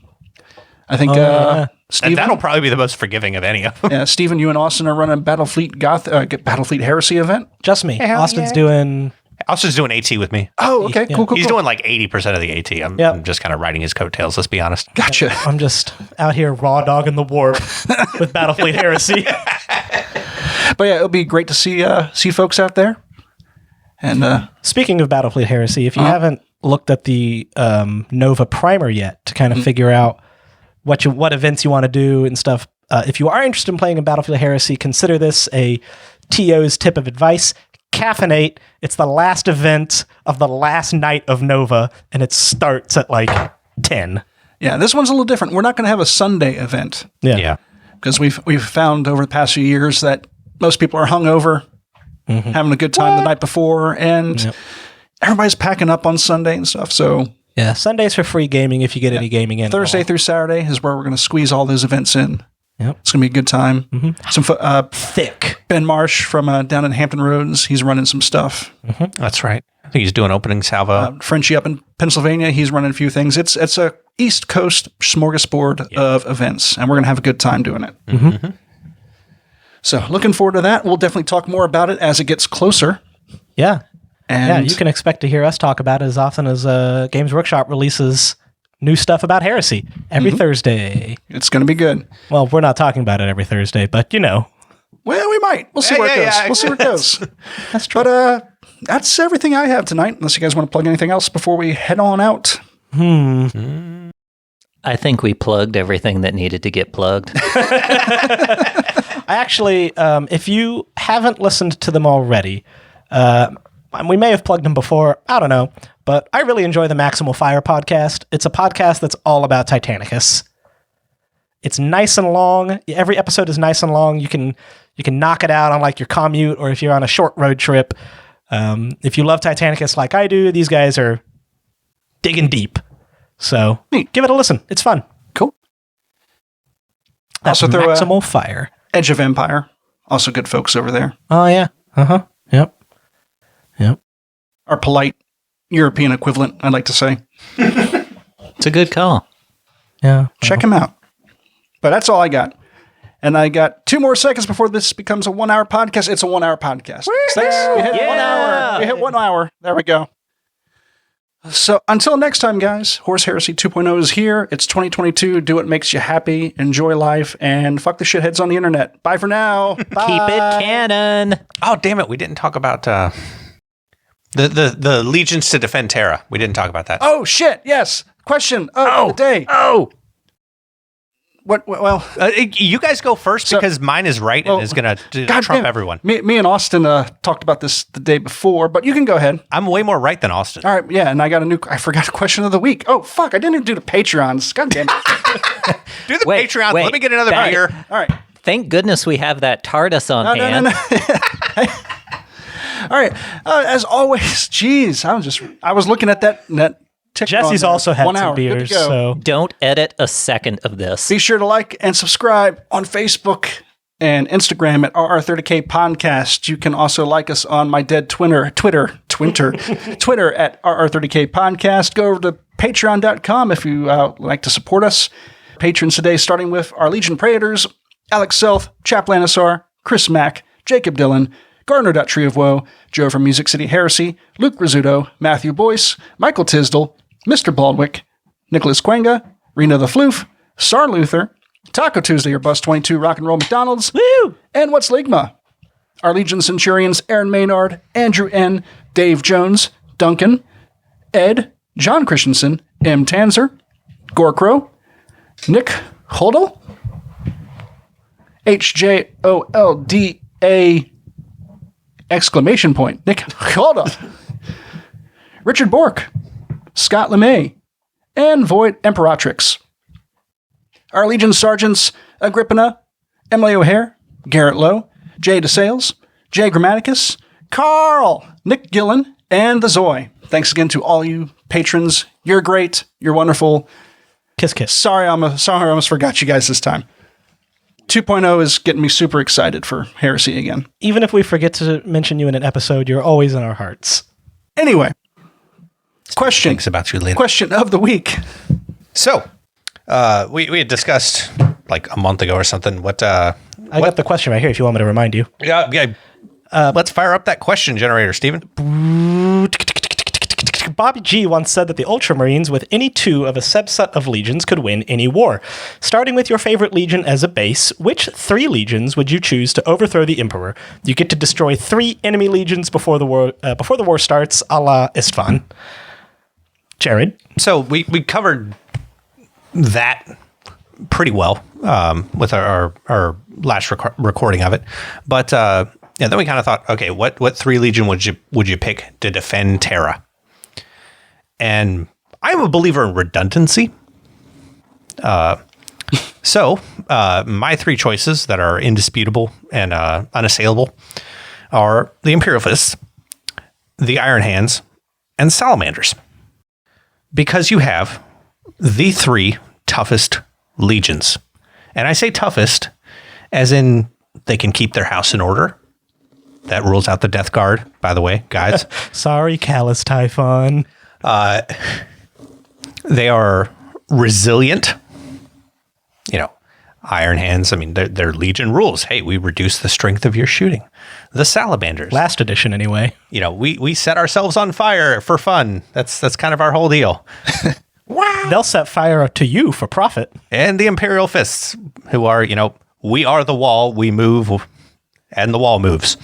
Speaker 2: I think
Speaker 5: And
Speaker 2: Steven,
Speaker 5: that'll probably be the most forgiving of any of them.
Speaker 2: yeah, Steven, you and Austin are running Battlefleet Heresy event.
Speaker 3: Just me. Austin's doing...
Speaker 5: Austin's doing AT with me.
Speaker 2: Oh, okay,
Speaker 3: Yeah.
Speaker 2: cool.
Speaker 5: He's doing like 80% of the AT. I'm just kind of riding his coattails, let's be honest.
Speaker 2: Gotcha.
Speaker 3: I'm just out here raw dogging the warp with Battlefleet Heresy.
Speaker 2: But yeah, it'll be great to see folks out there. And
Speaker 3: Speaking of Battlefleet Heresy, if you haven't looked at the Nova primer yet to kind of figure out what events you want to do and stuff, if you are interested in playing in Battlefield Heresy, consider this a TO's tip of advice. Caffeinate. It's the last event of the last night of Nova, and it starts at like 10.
Speaker 2: yeah, this one's a little different. We're not going to have a Sunday event
Speaker 5: Yeah.
Speaker 2: because we've found over the past few years that most people are hungover, having a good time the night before, and everybody's packing up on Sunday and stuff. So
Speaker 3: Yeah, Sundays for free gaming if you get any gaming in.
Speaker 2: Thursday through Saturday is where we're going to squeeze all those events in.
Speaker 3: Yep.
Speaker 2: It's going to be a good time. Some
Speaker 3: Thick.
Speaker 2: Ben Marsh from down in Hampton Roads, he's running some stuff.
Speaker 5: That's right. I think he's doing opening salvo.
Speaker 2: Frenchie up in Pennsylvania, he's running a few things. It's a East Coast smorgasbord of events, and we're going to have a good time doing it. So looking forward to that. We'll definitely talk more about it as it gets closer.
Speaker 3: Yeah.
Speaker 2: And
Speaker 3: You can expect to hear us talk about it as often as Games Workshop releases new stuff about Heresy every Thursday.
Speaker 2: it's going to be good.
Speaker 3: Well, we're not talking about it every Thursday, but you know.
Speaker 2: Well, we might. We'll see where it goes. We'll see where it goes.
Speaker 3: That's true.
Speaker 2: But that's everything I have tonight, unless you guys want to plug anything else before we head on out.
Speaker 4: I think we plugged everything that needed to get plugged.
Speaker 3: I actually, if you haven't listened to them already, we may have plugged them before. I don't know. But I really enjoy the Maximal Fire podcast. It's a podcast that's all about Titanicus. It's nice and long. Every episode is nice and long. You can knock it out on like your commute or if you're on a short road trip. If you love Titanicus like I do, these guys are digging deep. So give it a listen. It's fun.
Speaker 2: Cool.
Speaker 3: That's
Speaker 2: Also throw
Speaker 3: Maximal Fire.
Speaker 2: Edge of Empire. Also good folks over there.
Speaker 3: Oh, yeah. Uh-huh. Yep.
Speaker 2: Our polite European equivalent, I'd like to say.
Speaker 4: It's a good call.
Speaker 3: Yeah.
Speaker 2: Check him out. But that's all I got. And I got 2 more seconds before this becomes a 1-hour podcast. It's a 1-hour podcast. Thanks. We hit 1 hour. We hit 1 hour. There we go. So until next time, guys, Horus Heresy 2.0 is here. It's 2022. Do what makes you happy. Enjoy life. And fuck the shitheads on the internet. Bye for now. Bye.
Speaker 4: Keep it canon.
Speaker 5: Oh, damn it. We didn't talk about the legions to defend Terra. We didn't talk about that.
Speaker 2: Oh, shit. Yes. Question of the day.
Speaker 5: Oh!
Speaker 2: What? Well,
Speaker 5: You guys go first because mine is right and is going to trump
Speaker 2: damn,
Speaker 5: everyone.
Speaker 2: Me and Austin talked about this the day before, but you can go ahead.
Speaker 5: I'm way more right than Austin.
Speaker 2: All right, yeah, and I forgot a question of the week. Oh, fuck, I didn't even do the Patreons. God damn it.
Speaker 5: Do the Patreon. Let me get another beer.
Speaker 2: All right.
Speaker 4: Thank goodness we have that TARDIS on hand.
Speaker 2: No. All right. As always, geez, I was looking at that ticker
Speaker 3: Jesse's
Speaker 2: on there.
Speaker 3: also had
Speaker 2: 1
Speaker 3: some
Speaker 2: hour. Good to
Speaker 3: beers,
Speaker 2: go.
Speaker 3: so
Speaker 4: Don't edit a second of this.
Speaker 2: Be sure to like and subscribe on Facebook and Instagram at RR30K Podcast. You can also like us on my dead Twitter at RR30K Podcast. Go over to patreon.com if you like to support us. Patrons today, starting with our Legion Praetors, Alex Self, Chap Lanisar, Chris Mack, Jacob Dillon, Gardner Tree of Woe, Joe from Music City Heresy, Luke Rizzuto, Matthew Boyce, Michael Tisdall, Mr. Baldwick, Nicholas Quenga, Rena the Floof, Sar Luther, Taco Tuesday or Bus 22 Rock and Roll McDonald's,
Speaker 3: woo!
Speaker 2: and What's Ligma? Our Legion Centurions, Aaron Maynard, Andrew N., Dave Jones, Duncan, Ed, John Christensen, M. Tanzer, Gorkrow, Nick Holdall, HJOLDA exclamation point. Nick Holdall, Richard Bork, Scott LeMay, and Void Imperatrix. Our Legion Sergeants, Agrippina, Emily O'Hare, Garrett Lowe, Jay DeSales, Jay Grammaticus, Carl, Nick Gillen, and the Zoy. Thanks again to all you patrons. You're great. You're wonderful.
Speaker 3: Kiss, kiss.
Speaker 2: Sorry, I almost forgot you guys this time. 2.0 is getting me super excited for Heresy again.
Speaker 3: Even if we forget to mention you in an episode, you're always in our hearts.
Speaker 2: Anyway, question.
Speaker 5: Thinks about you later.
Speaker 2: Question of the week.
Speaker 5: So, we had discussed like a month ago or something. I
Speaker 3: got the question right here if you want me to remind you.
Speaker 5: Yeah. Let's fire up that question generator, Steven.
Speaker 3: Bobby G once said that the Ultramarines with any two of a subset of legions could win any war. Starting with your favorite legion as a base, which 3 legions would you choose to overthrow the Emperor? You get to destroy 3 enemy legions before the war starts, a la Istvan. Jared?
Speaker 5: So we covered that pretty well with our last recording of it, but then we kind of thought, okay, what 3 legion would you pick to defend Terra? And I'm a believer in redundancy. So my 3 choices that are indisputable and unassailable are the Imperial Fists, the Iron Hands, and Salamanders. Because you have the 3 toughest legions. And I say toughest as in they can keep their house in order. That rules out the Death Guard, by the way, guys.
Speaker 3: Sorry, Callus Typhon.
Speaker 5: They are resilient. Iron Hands, I mean, they're Legion rules. Hey, we reduce the strength of your shooting. The Salamanders.
Speaker 3: Last edition, anyway.
Speaker 5: We set ourselves on fire for fun. That's kind of our whole deal.
Speaker 3: Wow. They'll set fire to you for profit.
Speaker 5: And the Imperial Fists, who are, we are the wall, we move, and the wall moves.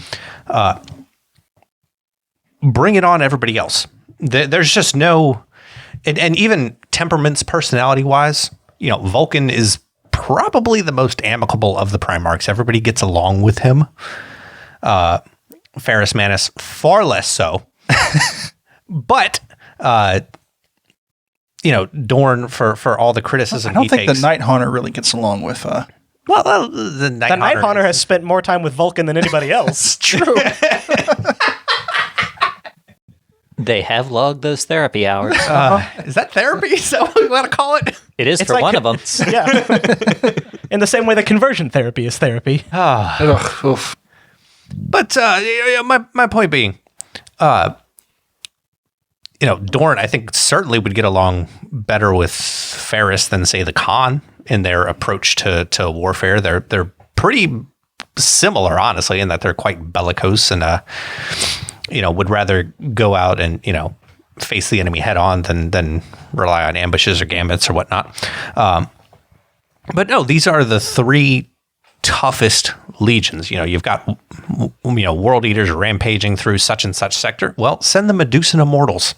Speaker 5: Bring it on everybody else. There's just no, and even temperaments, personality-wise, Vulcan is probably the most amicable of the Primarchs. Everybody gets along with him. Ferrus Manus, far less so. But, Dorn, for all the criticism he takes.
Speaker 2: I don't think the Night Haunter really gets along with...
Speaker 5: Well, the Night
Speaker 3: Haunter has spent more time with Vulcan than anybody else.
Speaker 2: True.
Speaker 4: They have logged those therapy hours.
Speaker 5: Is that therapy? Is that what we want to call it?
Speaker 4: It is for one of them.
Speaker 3: Yeah. In the same way that conversion therapy is therapy.
Speaker 2: Ugh, oof.
Speaker 5: But my point being, Dorn, I think, certainly would get along better with Ferrus than, say, the Khan in their approach to warfare. They're pretty similar, honestly, in that they're quite bellicose and would rather go out and face the enemy head on than rely on ambushes or gambits or whatnot. But no, these are the 3 toughest legions. You've got World Eaters rampaging through such and such sector. Well, send the Medusan Immortals.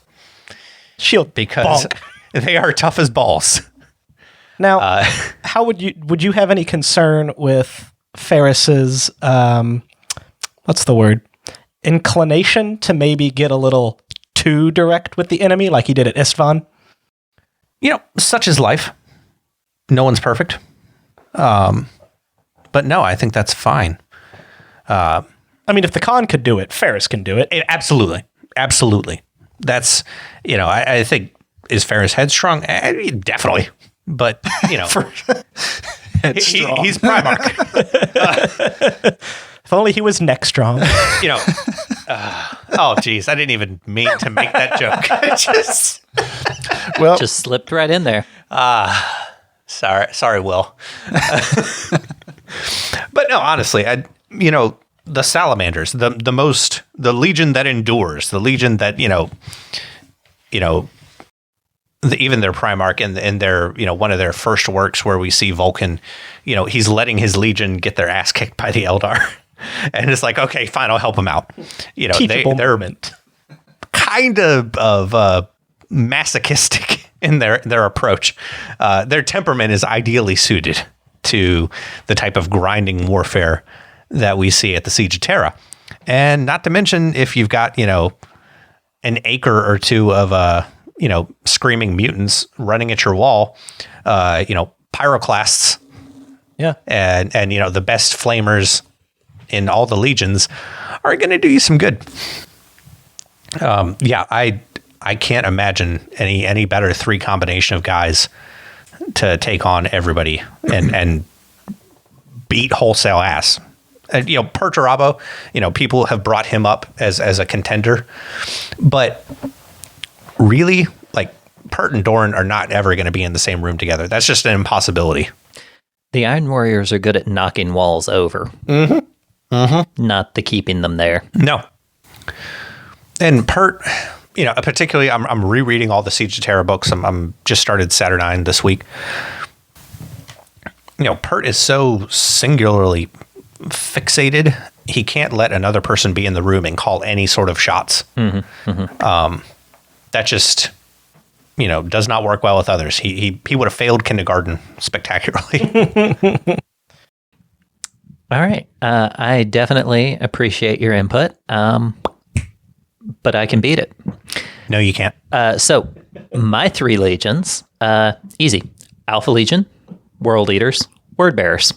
Speaker 3: Shield,
Speaker 5: because
Speaker 3: bonk.
Speaker 5: They are tough as balls.
Speaker 3: Now, how would you have any concern with Ferris's what's the word? Inclination to maybe get a little too direct with the enemy, like he did at Istvan?
Speaker 5: Such is life. No one's perfect. But no, I think that's fine.
Speaker 3: I mean, if the Khan could do it, Ferris can do it.
Speaker 5: Absolutely. Absolutely. That's, I think, is Ferris headstrong? Definitely. But, he's Primarch.
Speaker 3: If only he was neck strong.
Speaker 5: Oh, geez. I didn't even mean to make that joke.
Speaker 4: Just slipped right in there.
Speaker 5: Sorry, Will. But no, honestly, the Salamanders, the legion that endures, the legion that, even their Primarch in their, one of their first works where we see Vulcan, he's letting his legion get their ass kicked by the Eldar. And it's like, okay, fine, I'll help him out. They're kind of masochistic in their approach. Their temperament is ideally suited to the type of grinding warfare that we see at the Siege of Terra. And not to mention, if you've got, an acre or two of, screaming mutants running at your wall, pyroclasts.
Speaker 3: Yeah.
Speaker 5: And the best flamers in all the legions are going to do you some good. I can't imagine any better three combination of guys to take on everybody and beat wholesale ass. And, Perturabo, people have brought him up as a contender, but really, like, Pert and Dorn are not ever going to be in the same room together. That's just an impossibility.
Speaker 4: The Iron Warriors are good at knocking walls over. Not the keeping them there.
Speaker 5: No. And Pert, particularly, I'm rereading all the Siege of Terra books. I'm just started Saturnine this week. Pert is so singularly fixated, he can't let another person be in the room and call any sort of shots. That just, does not work well with others. He would have failed kindergarten spectacularly.
Speaker 4: All right. I definitely appreciate your input, but I can beat it.
Speaker 5: No, you can't.
Speaker 4: So my three legions, easy. Alpha Legion, World Eaters, Word Bearers.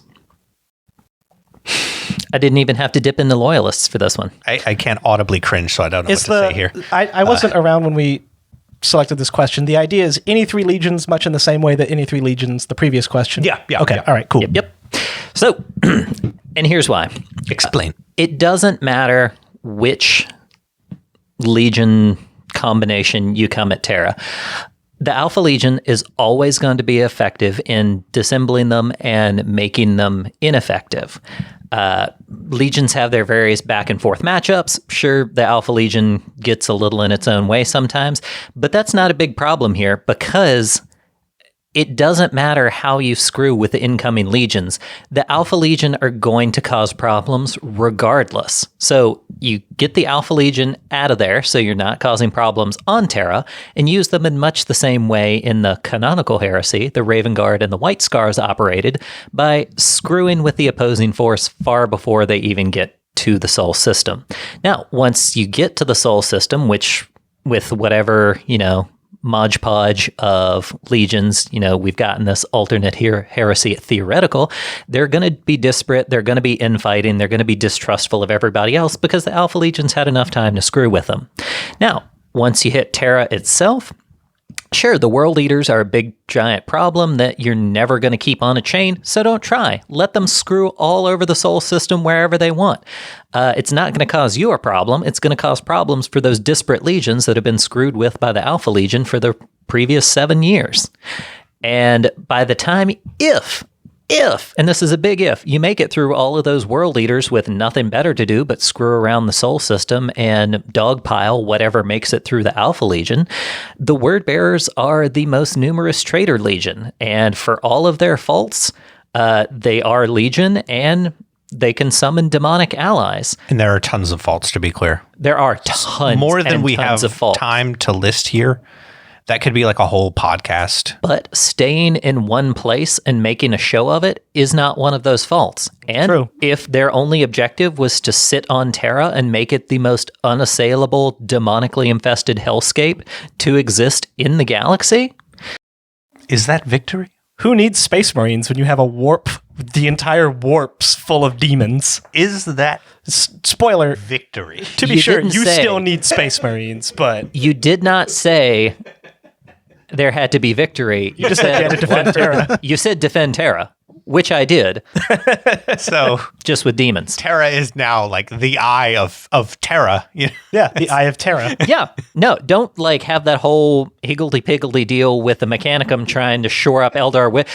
Speaker 4: I didn't even have to dip into Loyalists for this one.
Speaker 5: I can't audibly cringe, so I don't know what to say here.
Speaker 3: I wasn't around when we selected this question. The idea is any three legions, much in the same way that any three legions, the previous question.
Speaker 5: Yeah.
Speaker 3: Okay.
Speaker 5: Yeah.
Speaker 3: All right. Cool.
Speaker 4: Yep. So, and here's why.
Speaker 5: Explain.
Speaker 4: It doesn't matter which legion combination you come at Terra. The Alpha Legion is always going to be effective in disassembling them and making them ineffective. Legions have their various back and forth matchups. Sure, the Alpha Legion gets a little in its own way sometimes, but that's not a big problem here because it doesn't matter how you screw with the incoming legions. The Alpha Legion are going to cause problems regardless. So you get the Alpha Legion out of there so you're not causing problems on Terra and use them in much the same way in the canonical heresy the Raven Guard and the White Scars operated by screwing with the opposing force far before they even get to the Sol system. Now, once you get to the Sol system, which with whatever, Modge Podge of legions, we've gotten this alternate heresy theoretical. They're going to be disparate. They're going to be infighting. They're going to be distrustful of everybody else because the Alpha Legions had enough time to screw with them. Now, once you hit Terra itself, sure, the World Eaters are a big, giant problem that you're never going to keep on a chain, so don't try. Let them screw all over the Sol system wherever they want. It's not going to cause you a problem. It's going to cause problems for those disparate legions that have been screwed with by the Alpha Legion for the previous 7 years. And by the time, if, and this is a big if, you make it through all of those World Eaters with nothing better to do but screw around the Sol system and dogpile whatever makes it through the Alpha Legion, the Word Bearers are the most numerous traitor legion. And for all of their faults, they are legion and they can summon demonic allies.
Speaker 5: And there are tons of faults, to be clear.
Speaker 4: There are tons
Speaker 5: More than we have
Speaker 4: of faults.
Speaker 5: time to list here. That could be like a whole podcast.
Speaker 4: But staying in one place and making a show of it is not one of those faults. And
Speaker 3: True.
Speaker 4: if their only objective was to sit on Terra and make it the most unassailable, demonically infested hellscape to exist in the galaxy,
Speaker 5: Is that victory?
Speaker 3: Who needs Space Marines when you have a warp? The entire warp's full of demons.
Speaker 5: Is that
Speaker 3: Spoiler.
Speaker 5: victory?
Speaker 3: To be
Speaker 4: You
Speaker 3: sure,
Speaker 4: didn't
Speaker 3: you
Speaker 4: say.
Speaker 3: still need Space Marines, but
Speaker 4: you did not say there had to be victory. You
Speaker 3: just said you had to defend Terra.
Speaker 4: You said defend Terra, which I did,
Speaker 5: So
Speaker 4: just with demons.
Speaker 5: Terra is now like the eye of Terra. You know?
Speaker 3: yeah, the Eye of Terra.
Speaker 4: Yeah. No, don't like have that whole higgledy-piggledy deal with the Mechanicum trying to shore up Eldar.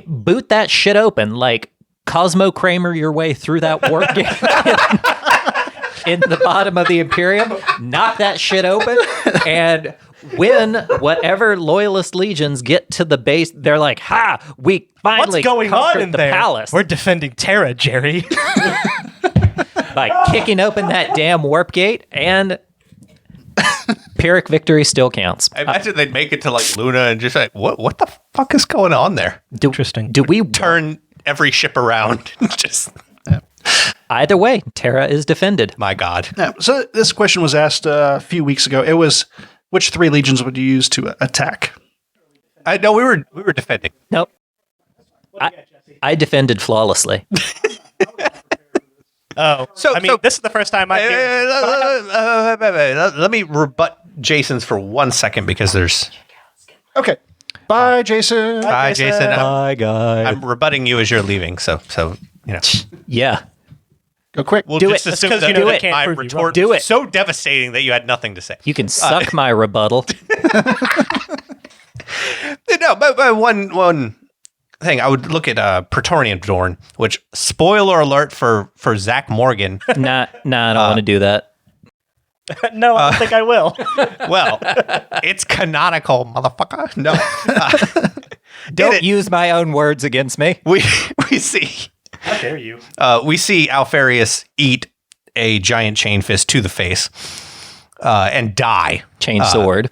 Speaker 4: Boot that shit open. Like Cosmo Kramer your way through that warp gate in the bottom of the Imperium. Knock that shit open. And when whatever loyalist legions get to the base, they're like, ha, we finally
Speaker 3: What's going on
Speaker 4: conquered
Speaker 3: in
Speaker 4: the
Speaker 3: there?
Speaker 4: palace.
Speaker 3: We're defending Terra, Jerry.
Speaker 4: By kicking open that damn warp gate, and Pyrrhic victory still counts.
Speaker 5: I imagine they'd make it to like Luna and just like, what the fuck is going on there?
Speaker 3: Interesting.
Speaker 4: Do we
Speaker 5: Turn every ship around. Just
Speaker 4: Either way, Terra is defended.
Speaker 5: my God.
Speaker 2: Yeah, so this question was asked a few weeks ago. It was, which 3 legions would you use to attack?
Speaker 5: I know we were defending.
Speaker 4: Nope. I defended flawlessly.
Speaker 3: Oh,
Speaker 5: So-
Speaker 3: I mean,
Speaker 5: so-
Speaker 3: this is the first time I hear.
Speaker 5: Let me rebut Jason's for 1 second because there's.
Speaker 2: Okay. Bye, Jason.
Speaker 5: Bye, Jason.
Speaker 6: Bye, guys.
Speaker 5: I'm rebutting you as you're leaving. So you know.
Speaker 4: Yeah.
Speaker 2: Go quick.
Speaker 5: We'll
Speaker 4: Do
Speaker 5: just
Speaker 4: it.
Speaker 5: assume
Speaker 3: Because
Speaker 5: that
Speaker 3: you know
Speaker 5: that
Speaker 3: they can't
Speaker 5: my
Speaker 3: prove you
Speaker 5: retort
Speaker 3: wrong.
Speaker 4: Do
Speaker 5: was
Speaker 4: it.
Speaker 5: so devastating that you had nothing to say.
Speaker 4: You can suck my rebuttal.
Speaker 5: No, but one thing I would look at Praetorian Dorn, which spoiler alert for Zach Morgan.
Speaker 4: Nah, I don't want to do that.
Speaker 3: No, I don't think I will.
Speaker 5: Well, it's canonical, motherfucker. No,
Speaker 4: Don't use my own words against me.
Speaker 5: we see.
Speaker 3: How dare you?
Speaker 5: We see Alfarius eat a giant chain fist to the face and die.
Speaker 4: Chain sword.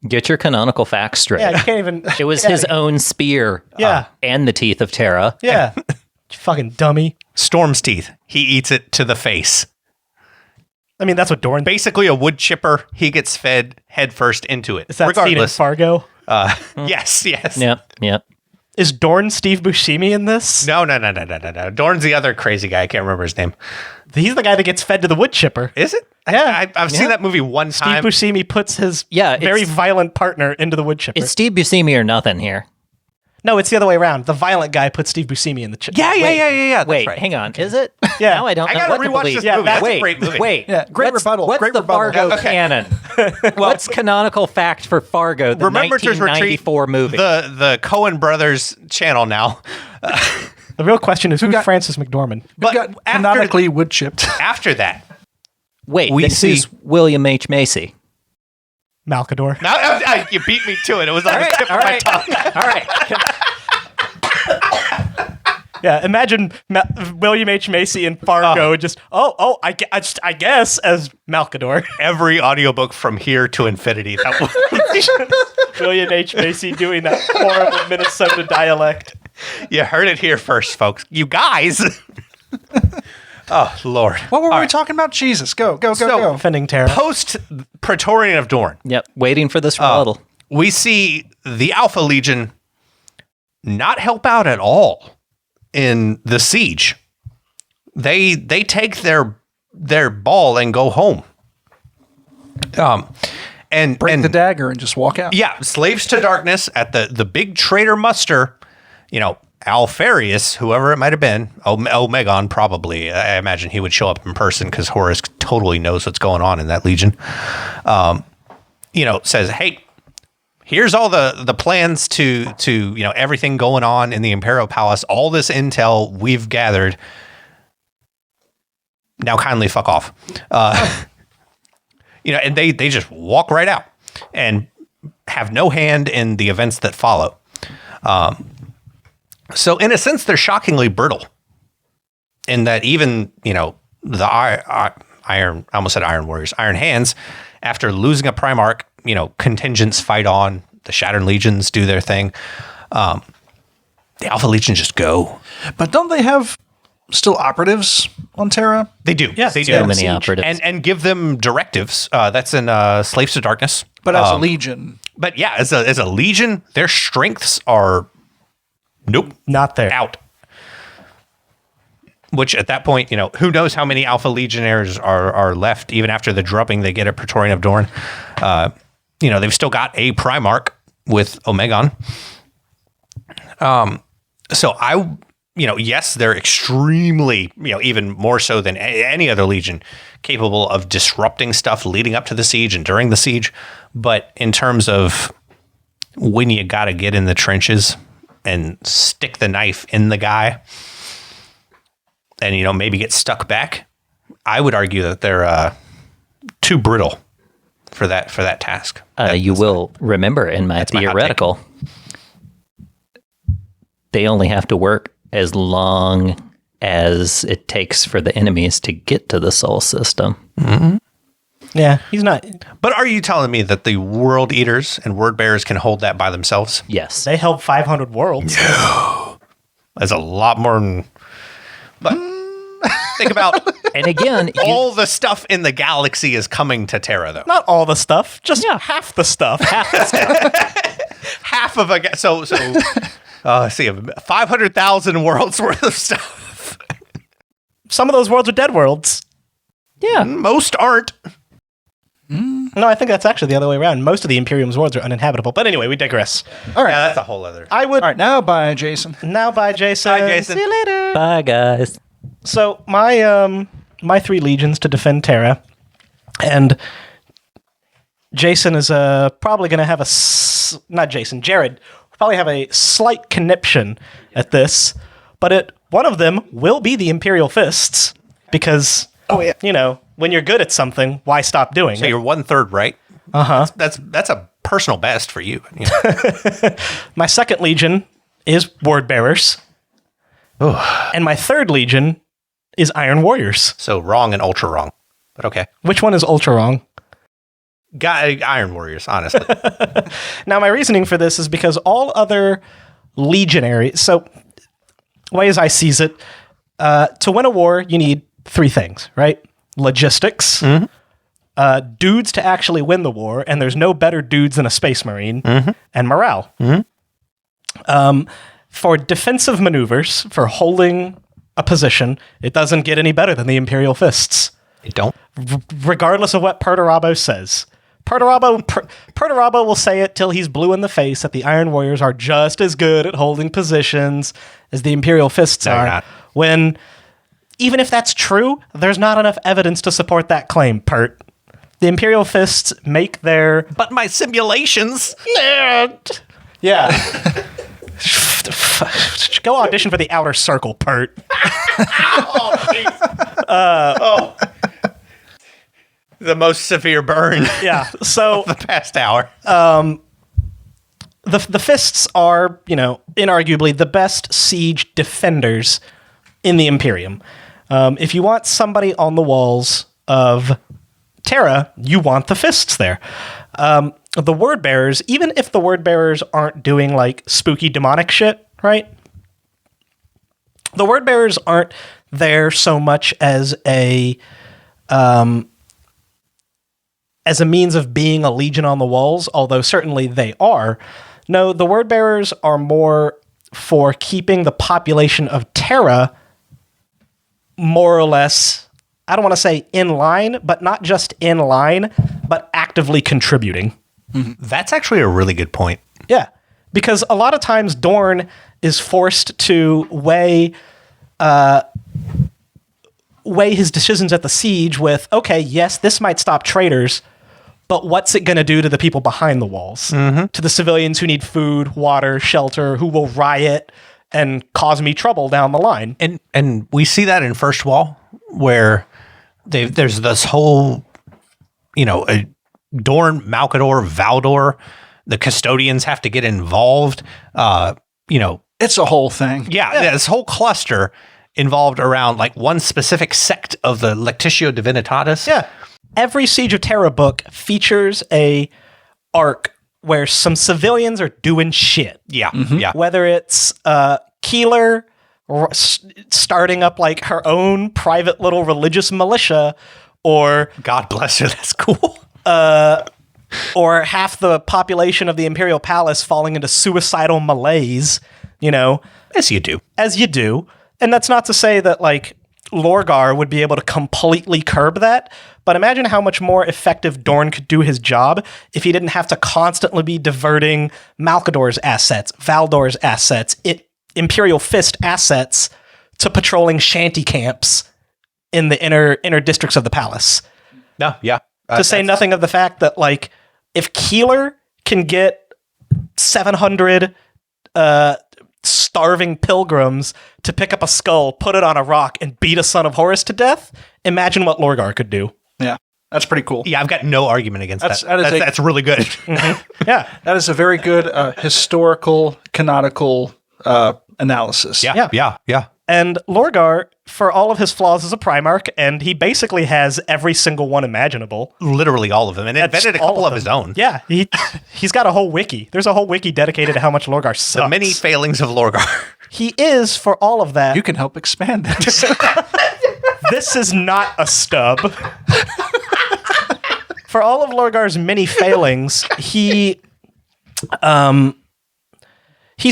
Speaker 4: Get your canonical facts straight.
Speaker 3: Yeah, you can't even.
Speaker 4: It was his own spear.
Speaker 3: Yeah.
Speaker 4: And the teeth of Terra.
Speaker 3: Yeah. You fucking dummy.
Speaker 5: Storm's teeth. He eats it to the face.
Speaker 3: I mean, that's what Dorn.
Speaker 5: Basically, a wood chipper. He gets fed headfirst into it.
Speaker 3: Is that scene in
Speaker 5: Regardless.
Speaker 3: Fargo?
Speaker 5: Yes.
Speaker 4: Yep.
Speaker 3: Is Dorn Steve Buscemi in this?
Speaker 5: No. Dorn's the other crazy guy. I can't remember his name.
Speaker 3: He's the guy that gets fed to the wood chipper.
Speaker 5: Is it?
Speaker 3: Yeah.
Speaker 5: I've seen that movie one
Speaker 3: Steve
Speaker 5: time.
Speaker 3: Buscemi puts his
Speaker 4: Yeah,
Speaker 3: very
Speaker 4: it's-
Speaker 3: violent partner into the wood chipper.
Speaker 4: It's Steve Buscemi or nothing here.
Speaker 3: No, it's the other way around. The violent guy puts Steve Buscemi in the chipper.
Speaker 5: Yeah. That's
Speaker 4: Wait,
Speaker 5: right.
Speaker 4: hang on. Is it?
Speaker 3: Yeah.
Speaker 4: Now I don't
Speaker 5: I
Speaker 4: know
Speaker 5: gotta
Speaker 4: what to
Speaker 5: rewatch
Speaker 4: believe.
Speaker 5: this
Speaker 3: Yeah,
Speaker 5: movie. That's
Speaker 4: wait,
Speaker 5: a great movie.
Speaker 4: Wait,
Speaker 2: Yeah, great rebuttal.
Speaker 4: What's
Speaker 2: Great
Speaker 4: the
Speaker 2: rebuttal.
Speaker 4: Fargo canon? What's canonical fact for Fargo, the
Speaker 5: Remembrancers Retreat,
Speaker 4: 1994 movie?
Speaker 5: the Coen Brothers channel now.
Speaker 3: The real question is who's
Speaker 2: got-
Speaker 3: Francis McDormand?
Speaker 2: But got
Speaker 5: after-
Speaker 2: canonically wood chipped.
Speaker 5: After that,
Speaker 4: Wait,
Speaker 5: we
Speaker 4: this
Speaker 5: see-
Speaker 4: is William H. Macy.
Speaker 3: Malcador.
Speaker 5: now you beat me to it. It was on the tip of my tongue.
Speaker 4: All right.
Speaker 3: Yeah, imagine William H. Macy in Fargo just, I guess, as Malcador.
Speaker 5: Every audiobook from here to infinity. That was,
Speaker 3: William H. Macy doing that horrible Minnesota dialect.
Speaker 5: you heard it here first, folks. You guys. Oh, Lord.
Speaker 2: What were we talking about? Jesus, go.
Speaker 5: So-
Speaker 3: Defending Terra.
Speaker 5: Post Praetorian of Dorn,
Speaker 4: Yep, waiting for this rebuttal.
Speaker 5: we see the Alpha Legion not help out at all in the siege. They take their ball and go home. And
Speaker 2: Break the dagger and just walk out.
Speaker 5: yeah, slaves to darkness at the big traitor muster. Alfarius, whoever it might have been, Omegon probably. I imagine he would show up in person because Horus totally knows what's going on in that legion. Says, hey, here's all the plans to everything going on in the Imperial Palace, all this intel we've gathered. Now kindly fuck off. And they just walk right out and have no hand in the events that follow. So in a sense, they're shockingly brittle in that even, the iron, I almost said Iron Warriors, Iron Hands after losing a Primarch, contingents fight on, the Shattered Legions do their thing. The Alpha Legion just go.
Speaker 2: But don't they have still operatives on Terra?
Speaker 5: They do.
Speaker 3: Yes,
Speaker 5: they do.
Speaker 4: So many operatives.
Speaker 5: And give them directives. That's in Slaves to Darkness.
Speaker 2: But as a Legion.
Speaker 5: But yeah, as a Legion, their strengths are
Speaker 3: Not there.
Speaker 5: out. Which at that point, who knows how many Alpha Legionnaires are left even after the drubbing they get at Praetorian of Dorne. They've still got a Primarch with Omegon. So yes, they're extremely, even more so than any other Legion, capable of disrupting stuff leading up to the siege and during the siege. But in terms of when you got to get in the trenches and stick the knife in the guy and, maybe get stuck back, I would argue that they're too brittle for that task.
Speaker 4: You will remember in my theoretical, they only have to work as long as it takes for the enemies to get to the Soul System.
Speaker 5: Mm-hmm.
Speaker 3: Yeah, he's not.
Speaker 5: But are you telling me that the World Eaters and Word Bearers can hold that by themselves?
Speaker 4: Yes.
Speaker 3: They held 500 worlds.
Speaker 5: That's a lot more than... But think about...
Speaker 4: And again,
Speaker 5: all the stuff in the galaxy is coming to Terra, though.
Speaker 3: Not all the stuff, just half the stuff.
Speaker 5: Half of a... So see, 500,000 worlds worth of stuff.
Speaker 3: Some of those worlds are dead worlds.
Speaker 4: yeah.
Speaker 5: Most aren't.
Speaker 3: No, I think that's actually the other way around. Most of the Imperium's worlds are uninhabitable. But anyway, we digress.
Speaker 2: All right.
Speaker 5: Yeah, that's a whole other...
Speaker 3: I would...
Speaker 2: All right, now bye, Jason.
Speaker 3: Now, bye, Jason.
Speaker 5: Bye, Jason.
Speaker 3: See you later.
Speaker 4: Bye, guys.
Speaker 3: So, my 3 legions to defend Terra, and Jason is probably going to have not Jason, Jared, will probably have a slight conniption at this, but one of them will be the Imperial Fists, because, when you're good at something, why stop doing
Speaker 5: So
Speaker 3: it?
Speaker 5: you're 1/3 right. That's a personal best for you.
Speaker 3: My 2nd legion is Word Bearers, and my 3rd legion is Iron Warriors.
Speaker 5: So wrong and ultra wrong, but okay.
Speaker 3: Which one is ultra wrong?
Speaker 5: Iron Warriors, honestly.
Speaker 3: Now, my reasoning for this is because all other legionaries, so ways I sees it, to win a war, you need 3 things, right? Logistics, dudes to actually win the war, and there's no better dudes than a Space Marine, and morale. For defensive maneuvers, for holding a position, it doesn't get any better than the Imperial Fists.
Speaker 5: You don't.
Speaker 3: Regardless of what Perturabo says. Perturabo will say it till he's blue in the face that the Iron Warriors are just as good at holding positions as the Imperial Fists
Speaker 5: No,
Speaker 3: are.
Speaker 5: not.
Speaker 3: When, even if that's true, there's not enough evidence to support that claim, Pert. The Imperial Fists make their...
Speaker 5: But my simulations.
Speaker 3: Yeah. Go audition for the Outer Circle, Pert.
Speaker 5: The most severe burn
Speaker 3: Yeah. So
Speaker 5: the past hour.
Speaker 3: the Fists are, inarguably the best siege defenders in the Imperium. If you want somebody on the walls of Terra, you want the Fists there. The Word Bearers, even if the Word Bearers aren't doing like spooky demonic shit, right? The Word Bearers aren't there so much as a means of being a legion on the walls, although certainly they are. No, the Word Bearers are more for keeping the population of Terra more or less, I don't want to say in line, but not just in line, but actively contributing.
Speaker 5: That's actually a really good point.
Speaker 3: Yeah, because a lot of times Dorne is forced to weigh his decisions at the siege with, okay, yes, this might stop traitors, but what's it going to do to the people behind the walls? To the civilians who need food, water, shelter, who will riot and cause me trouble down the line.
Speaker 5: And we see that in First Wall, where there's this whole, Dorne, Malkador, Valdor, the custodians have to get involved.
Speaker 2: It's a whole thing.
Speaker 5: Yeah, this whole cluster involved around like one specific sect of the Lectitio Divinitatis.
Speaker 3: Yeah. every Siege of Terra book features a arc where some civilians are doing shit.
Speaker 5: Yeah. Yeah.
Speaker 3: Whether it's Keeler starting up like her own private little religious militia, or
Speaker 5: God bless her. That's cool.
Speaker 3: or half the population of the Imperial Palace falling into suicidal malaise, you know.
Speaker 5: As you do.
Speaker 3: As you do. And that's not to say that, like, Lorgar would be able to completely curb that, but imagine how much more effective Dorn could do his job if he didn't have to constantly be diverting Malkador's assets, Valdor's assets, Imperial Fist assets to patrolling shanty camps in the inner districts of the palace.
Speaker 5: No, yeah.
Speaker 3: To say nothing of the fact that, like, if Keeler can get 700 starving pilgrims to pick up a skull, put it on a rock, and beat a son of Horus to death, imagine what Lorgar could do.
Speaker 2: Yeah, that's pretty cool.
Speaker 5: Yeah, I've got no argument against that.
Speaker 2: That is
Speaker 5: That's really good.
Speaker 3: Yeah.
Speaker 2: That is a very good historical, canonical analysis.
Speaker 5: Yeah.
Speaker 3: And Lorgar, for all of his flaws as a Primarch, and he basically has every single one imaginable.
Speaker 5: Literally all of them. And invented a couple of his own.
Speaker 3: Yeah, he's got a whole wiki. There's a whole wiki dedicated to how much Lorgar sucks.
Speaker 5: The many failings of Lorgar.
Speaker 3: He is, for all of that.
Speaker 2: You can help expand this.
Speaker 3: This is not a stub. For all of Lorgar's many failings, he's a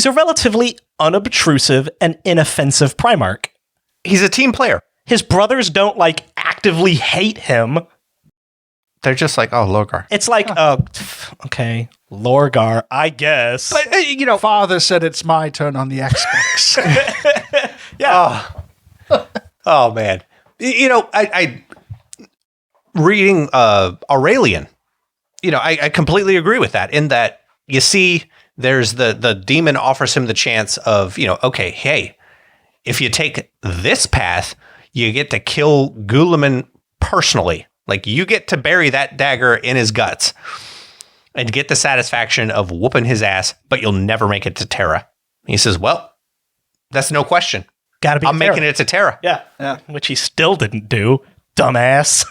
Speaker 3: relatively unobtrusive and inoffensive Primarch.
Speaker 5: He's a team player.
Speaker 3: His brothers don't, like, actively hate him.
Speaker 5: They're just like, oh, Lorgar.
Speaker 3: It's like, oh, okay, Lorgar, I guess.
Speaker 5: But,
Speaker 2: Father said it's my turn on the Xbox.
Speaker 3: Yeah.
Speaker 5: Oh, man. I reading Aurelian, I completely agree with that, in that you see there's the demon offers him the chance of, okay, hey, if you take this path, you get to kill Guilliman personally. Like, you get to bury that dagger in his guts and get the satisfaction of whooping his ass, but you'll never make it to Terra. He says, well, that's no question.
Speaker 3: Gotta be
Speaker 5: I'm making it to Terra.
Speaker 3: Yeah. Which he still didn't do, dumbass.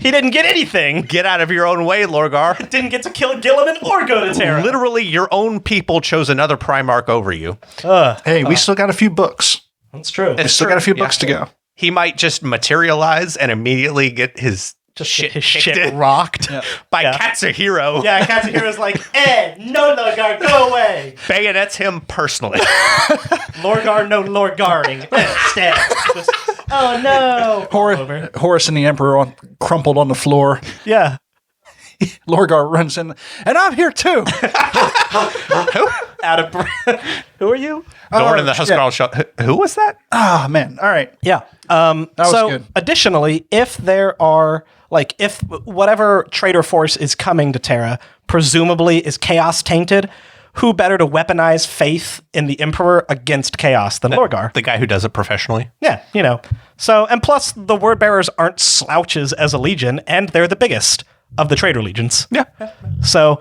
Speaker 3: He didn't get anything.
Speaker 5: Get out of your own way, Lorgar.
Speaker 3: Didn't get to kill Guilliman or go to Terra.
Speaker 5: Literally, your own people chose another Primarch over you.
Speaker 2: Hey, we still got a few books.
Speaker 3: That's true.
Speaker 2: We still got a few books to go.
Speaker 5: He might just materialize and immediately get his
Speaker 3: shit rocked.
Speaker 5: by Katsuhiro.
Speaker 3: Yeah, Katsuhiro's like, no, Lorgar, go away.
Speaker 5: Bayonets him personally.
Speaker 3: Lorgar, no Lorgaring. Stab. Oh, no.
Speaker 2: Horus and the Emperor crumpled on the floor.
Speaker 3: Yeah.
Speaker 2: Lorgar runs in, and I'm here too.
Speaker 5: Who?
Speaker 3: Out of breath. Who are you?
Speaker 5: Dorn in the Huskarl shot. Who was that?
Speaker 2: Oh, man. All right.
Speaker 3: Yeah.
Speaker 2: That was good.
Speaker 3: Additionally, if there are, like, if whatever traitor force is coming to Terra presumably is chaos tainted, who better to weaponize faith in the Emperor against chaos than Lorgar?
Speaker 5: The guy who does it professionally.
Speaker 3: Yeah, So, and plus, the word bearers aren't slouches as a legion, and they're the biggest of the traitor legions.
Speaker 5: Yeah.
Speaker 3: So,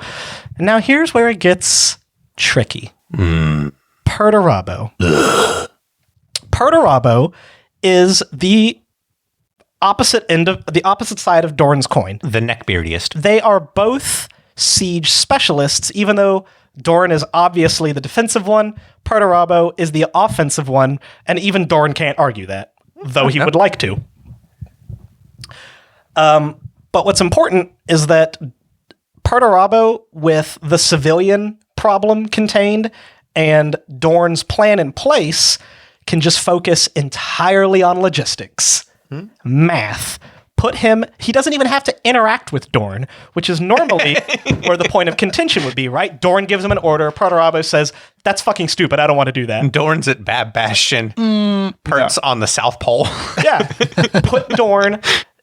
Speaker 3: now here's where it gets tricky. Perturabo. Perturabo is the opposite side of Dorn's coin.
Speaker 5: The neckbeardiest.
Speaker 3: They are both siege specialists, even though Dorn is obviously the defensive one, Perturabo is the offensive one, and even Dorn can't argue that, though he would like to. But what's important is that Perturabo, with the civilian problem contained and Dorn's plan in place, can just focus entirely on logistics, math. He doesn't even have to interact with Dorn, which is normally where the point of contention would be, right? Dorn gives him an order. Perturabo says, that's fucking stupid. I don't want to do that.
Speaker 5: Dorn's at Bab Bastion. Pert's on the South Pole.
Speaker 3: Yeah. Put Dorn.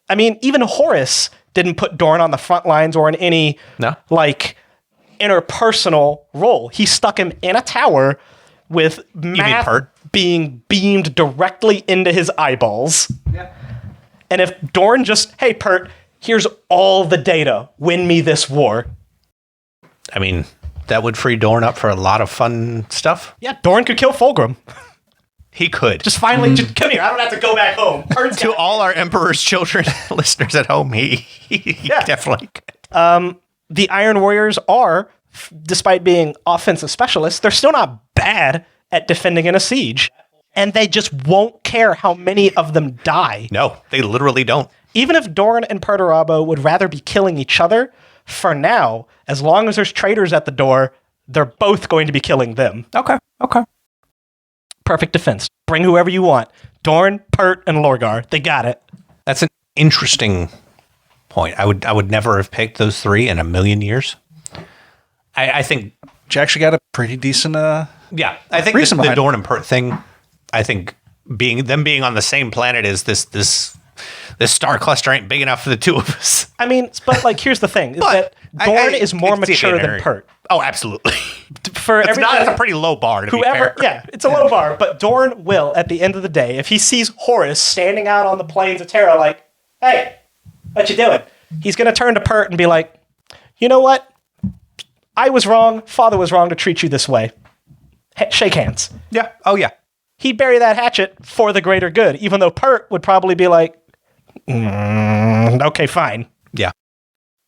Speaker 3: I mean, even Horus didn't put Dorn on the front lines or in any, interpersonal role. He stuck him in a tower with math being beamed directly into his eyeballs. Yeah. And if Dorn just, hey, Pert, here's all the data. Win me this war.
Speaker 5: I mean, that would free Dorn up for a lot of fun stuff.
Speaker 3: Yeah, Dorn could kill Fulgrim.
Speaker 5: He could.
Speaker 3: Just finally, just come here. I don't have to go back home.
Speaker 5: To all our Emperor's Children listeners at home, he definitely could.
Speaker 3: The Iron Warriors are, despite being offensive specialists, they're still not bad at defending in a siege. And they just won't care how many of them die.
Speaker 5: No, they literally don't.
Speaker 3: Even if Dorn and Perturabo would rather be killing each other, for now, as long as there's traitors at the door, they're both going to be killing them.
Speaker 5: Okay.
Speaker 3: Perfect defense. Bring whoever you want. Dorn, Pert, and Lorgar. They got it.
Speaker 5: That's an interesting point. I would never have picked those three in a million years. I think...
Speaker 2: You actually got a pretty decent...
Speaker 5: Yeah, I think the Dorn and Pert thing, I think being on the same planet as this star cluster ain't big enough for the two of us.
Speaker 3: I mean, but like, here's the thing: is that Dorn is more mature than Pert.
Speaker 5: Oh, absolutely.
Speaker 3: It's
Speaker 5: a pretty low bar. To be fair.
Speaker 3: Yeah, it's a low bar. But Dorn will, at the end of the day, if he sees Horus standing out on the plains of Terra, like, "Hey, what you doing?" He's gonna turn to Pert and be like, "You know what? I was wrong. Father was wrong to treat you this way. Shake hands."
Speaker 5: Yeah. Oh, yeah.
Speaker 3: He'd bury that hatchet for the greater good, even though Pert would probably be like, okay, fine.
Speaker 5: Yeah.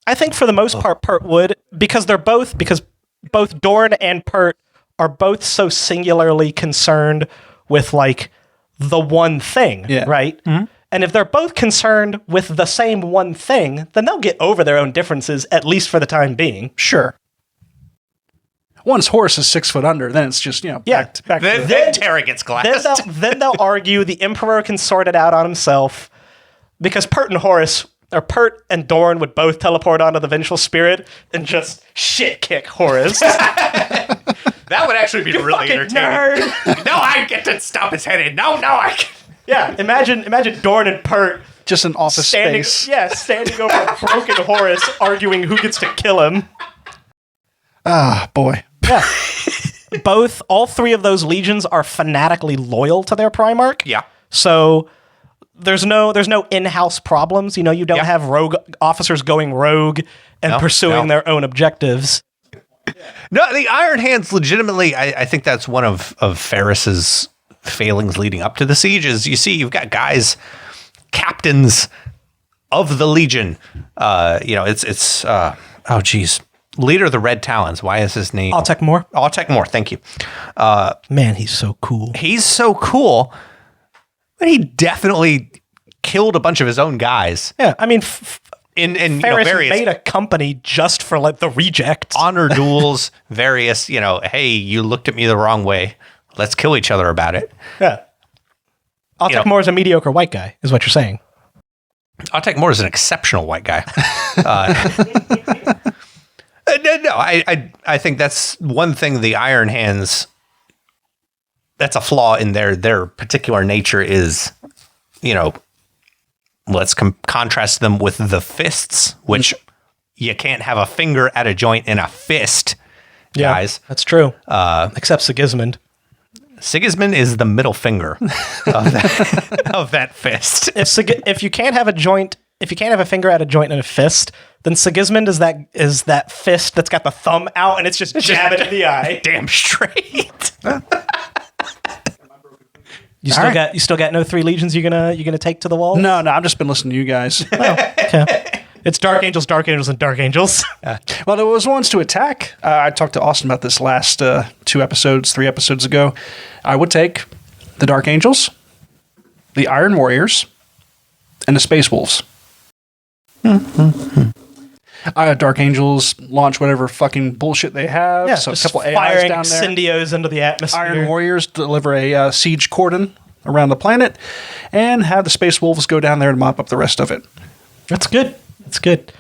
Speaker 3: I think for the most part, Pert would, because both Dorn and Pert are both so singularly concerned with, like, the one thing, right? Mm-hmm. And if they're both concerned with the same one thing, then they'll get over their own differences, at least for the time being.
Speaker 2: Sure. Once Horus is 6 foot under, then it's just, back to
Speaker 5: then Terra gets glassed.
Speaker 3: Then they'll argue the Emperor can sort it out on himself, because Pert and Dorn would both teleport onto the Vengeful Spirit and just shit kick Horus.
Speaker 5: That would actually be really entertaining. Nerd. No, I get to stomp his head in. No, I can.
Speaker 3: Yeah, imagine Dorn and Pert
Speaker 2: just an office space.
Speaker 3: Yeah, standing over a broken Horus, arguing who gets to kill him.
Speaker 2: Ah, boy.
Speaker 3: Yeah. All three of those legions are fanatically loyal to their Primarch.
Speaker 5: Yeah.
Speaker 3: So there's no in-house problems. You don't have rogue officers going rogue and pursuing their own objectives.
Speaker 5: No, the Iron Hands legitimately, I think that's one of Ferris's failings leading up to the siege is you've got guys, captains of the Legion. Leader of the Red Talons. Why is his name?
Speaker 3: Autek Mor.
Speaker 5: Autek Mor, thank you.
Speaker 3: Man, he's so cool.
Speaker 5: He's so cool, but he definitely killed a bunch of his own guys.
Speaker 3: Yeah, I mean,
Speaker 5: Ferris
Speaker 3: various made a company just for like the rejects.
Speaker 5: Honor duels, various, hey, you looked at me the wrong way. Let's kill each other about it.
Speaker 3: Yeah. Autek Mor is a mediocre white guy, is what you're saying.
Speaker 5: Autek Mor is an exceptional white guy. No, I think that's one thing the Iron Hands, that's a flaw in their particular nature is, let's contrast them with the fists, which you can't have a finger at a joint in a fist, guys.
Speaker 3: That's true. Except Sigismund.
Speaker 5: Sigismund is the middle finger of that fist.
Speaker 3: If you can't have a finger at a joint in a fist, then Sigismund is that fist that's got the thumb out and it's just jabbing in the eye.
Speaker 5: Damn straight.
Speaker 3: You still got no 3 legions you're gonna take to the wall?
Speaker 2: No, I've just been listening to you guys.
Speaker 3: Okay. It's Dark Angels, and Dark Angels.
Speaker 2: Well, there was ones to attack. I talked to Austin about this last 3 episodes ago. I would take the Dark Angels, the Iron Warriors, and the Space Wolves. Dark Angels launch whatever fucking bullshit they have.
Speaker 3: Yeah,
Speaker 2: so a
Speaker 3: just
Speaker 2: couple AIs
Speaker 3: firing
Speaker 2: down there.
Speaker 3: incendios into the atmosphere.
Speaker 2: Iron Warriors deliver a siege cordon around the planet, and have the Space Wolves go down there and mop up the rest of it.
Speaker 3: That's good. That's good.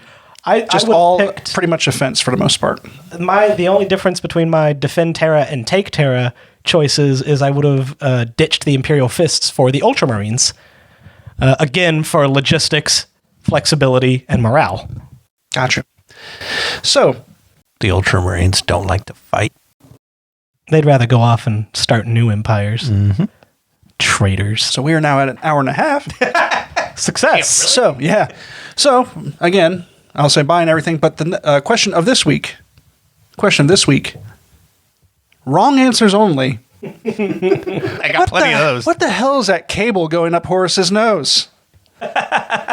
Speaker 3: I
Speaker 2: all pretty much offense for the most part.
Speaker 3: The only difference between my Defend Terra and Take Terra choices is I would have ditched the Imperial Fists for the Ultramarines. Again, for logistics, flexibility, and morale.
Speaker 2: Gotcha. So,
Speaker 5: the Ultramarines don't like to fight.
Speaker 3: They'd rather go off and start new empires.
Speaker 5: Mm-hmm.
Speaker 3: Traitors.
Speaker 2: So we are now at an hour and a half.
Speaker 3: Success.
Speaker 2: So, yeah. So, again, I'll say bye and everything, but the question of this week, wrong answers only,
Speaker 5: I got plenty of those.
Speaker 2: What the hell is that cable going up Horus's nose?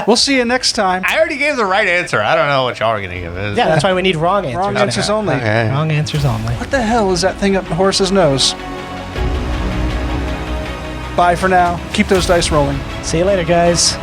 Speaker 2: We'll see you next time.
Speaker 5: I already gave the right answer. I don't know what y'all are going to give.
Speaker 3: Yeah, that's why we need wrong answers.
Speaker 2: Wrong answers only.
Speaker 5: Okay.
Speaker 3: Wrong answers only.
Speaker 2: What the hell is that thing up Horus's nose? Bye for now. Keep those dice rolling.
Speaker 3: See you later, guys.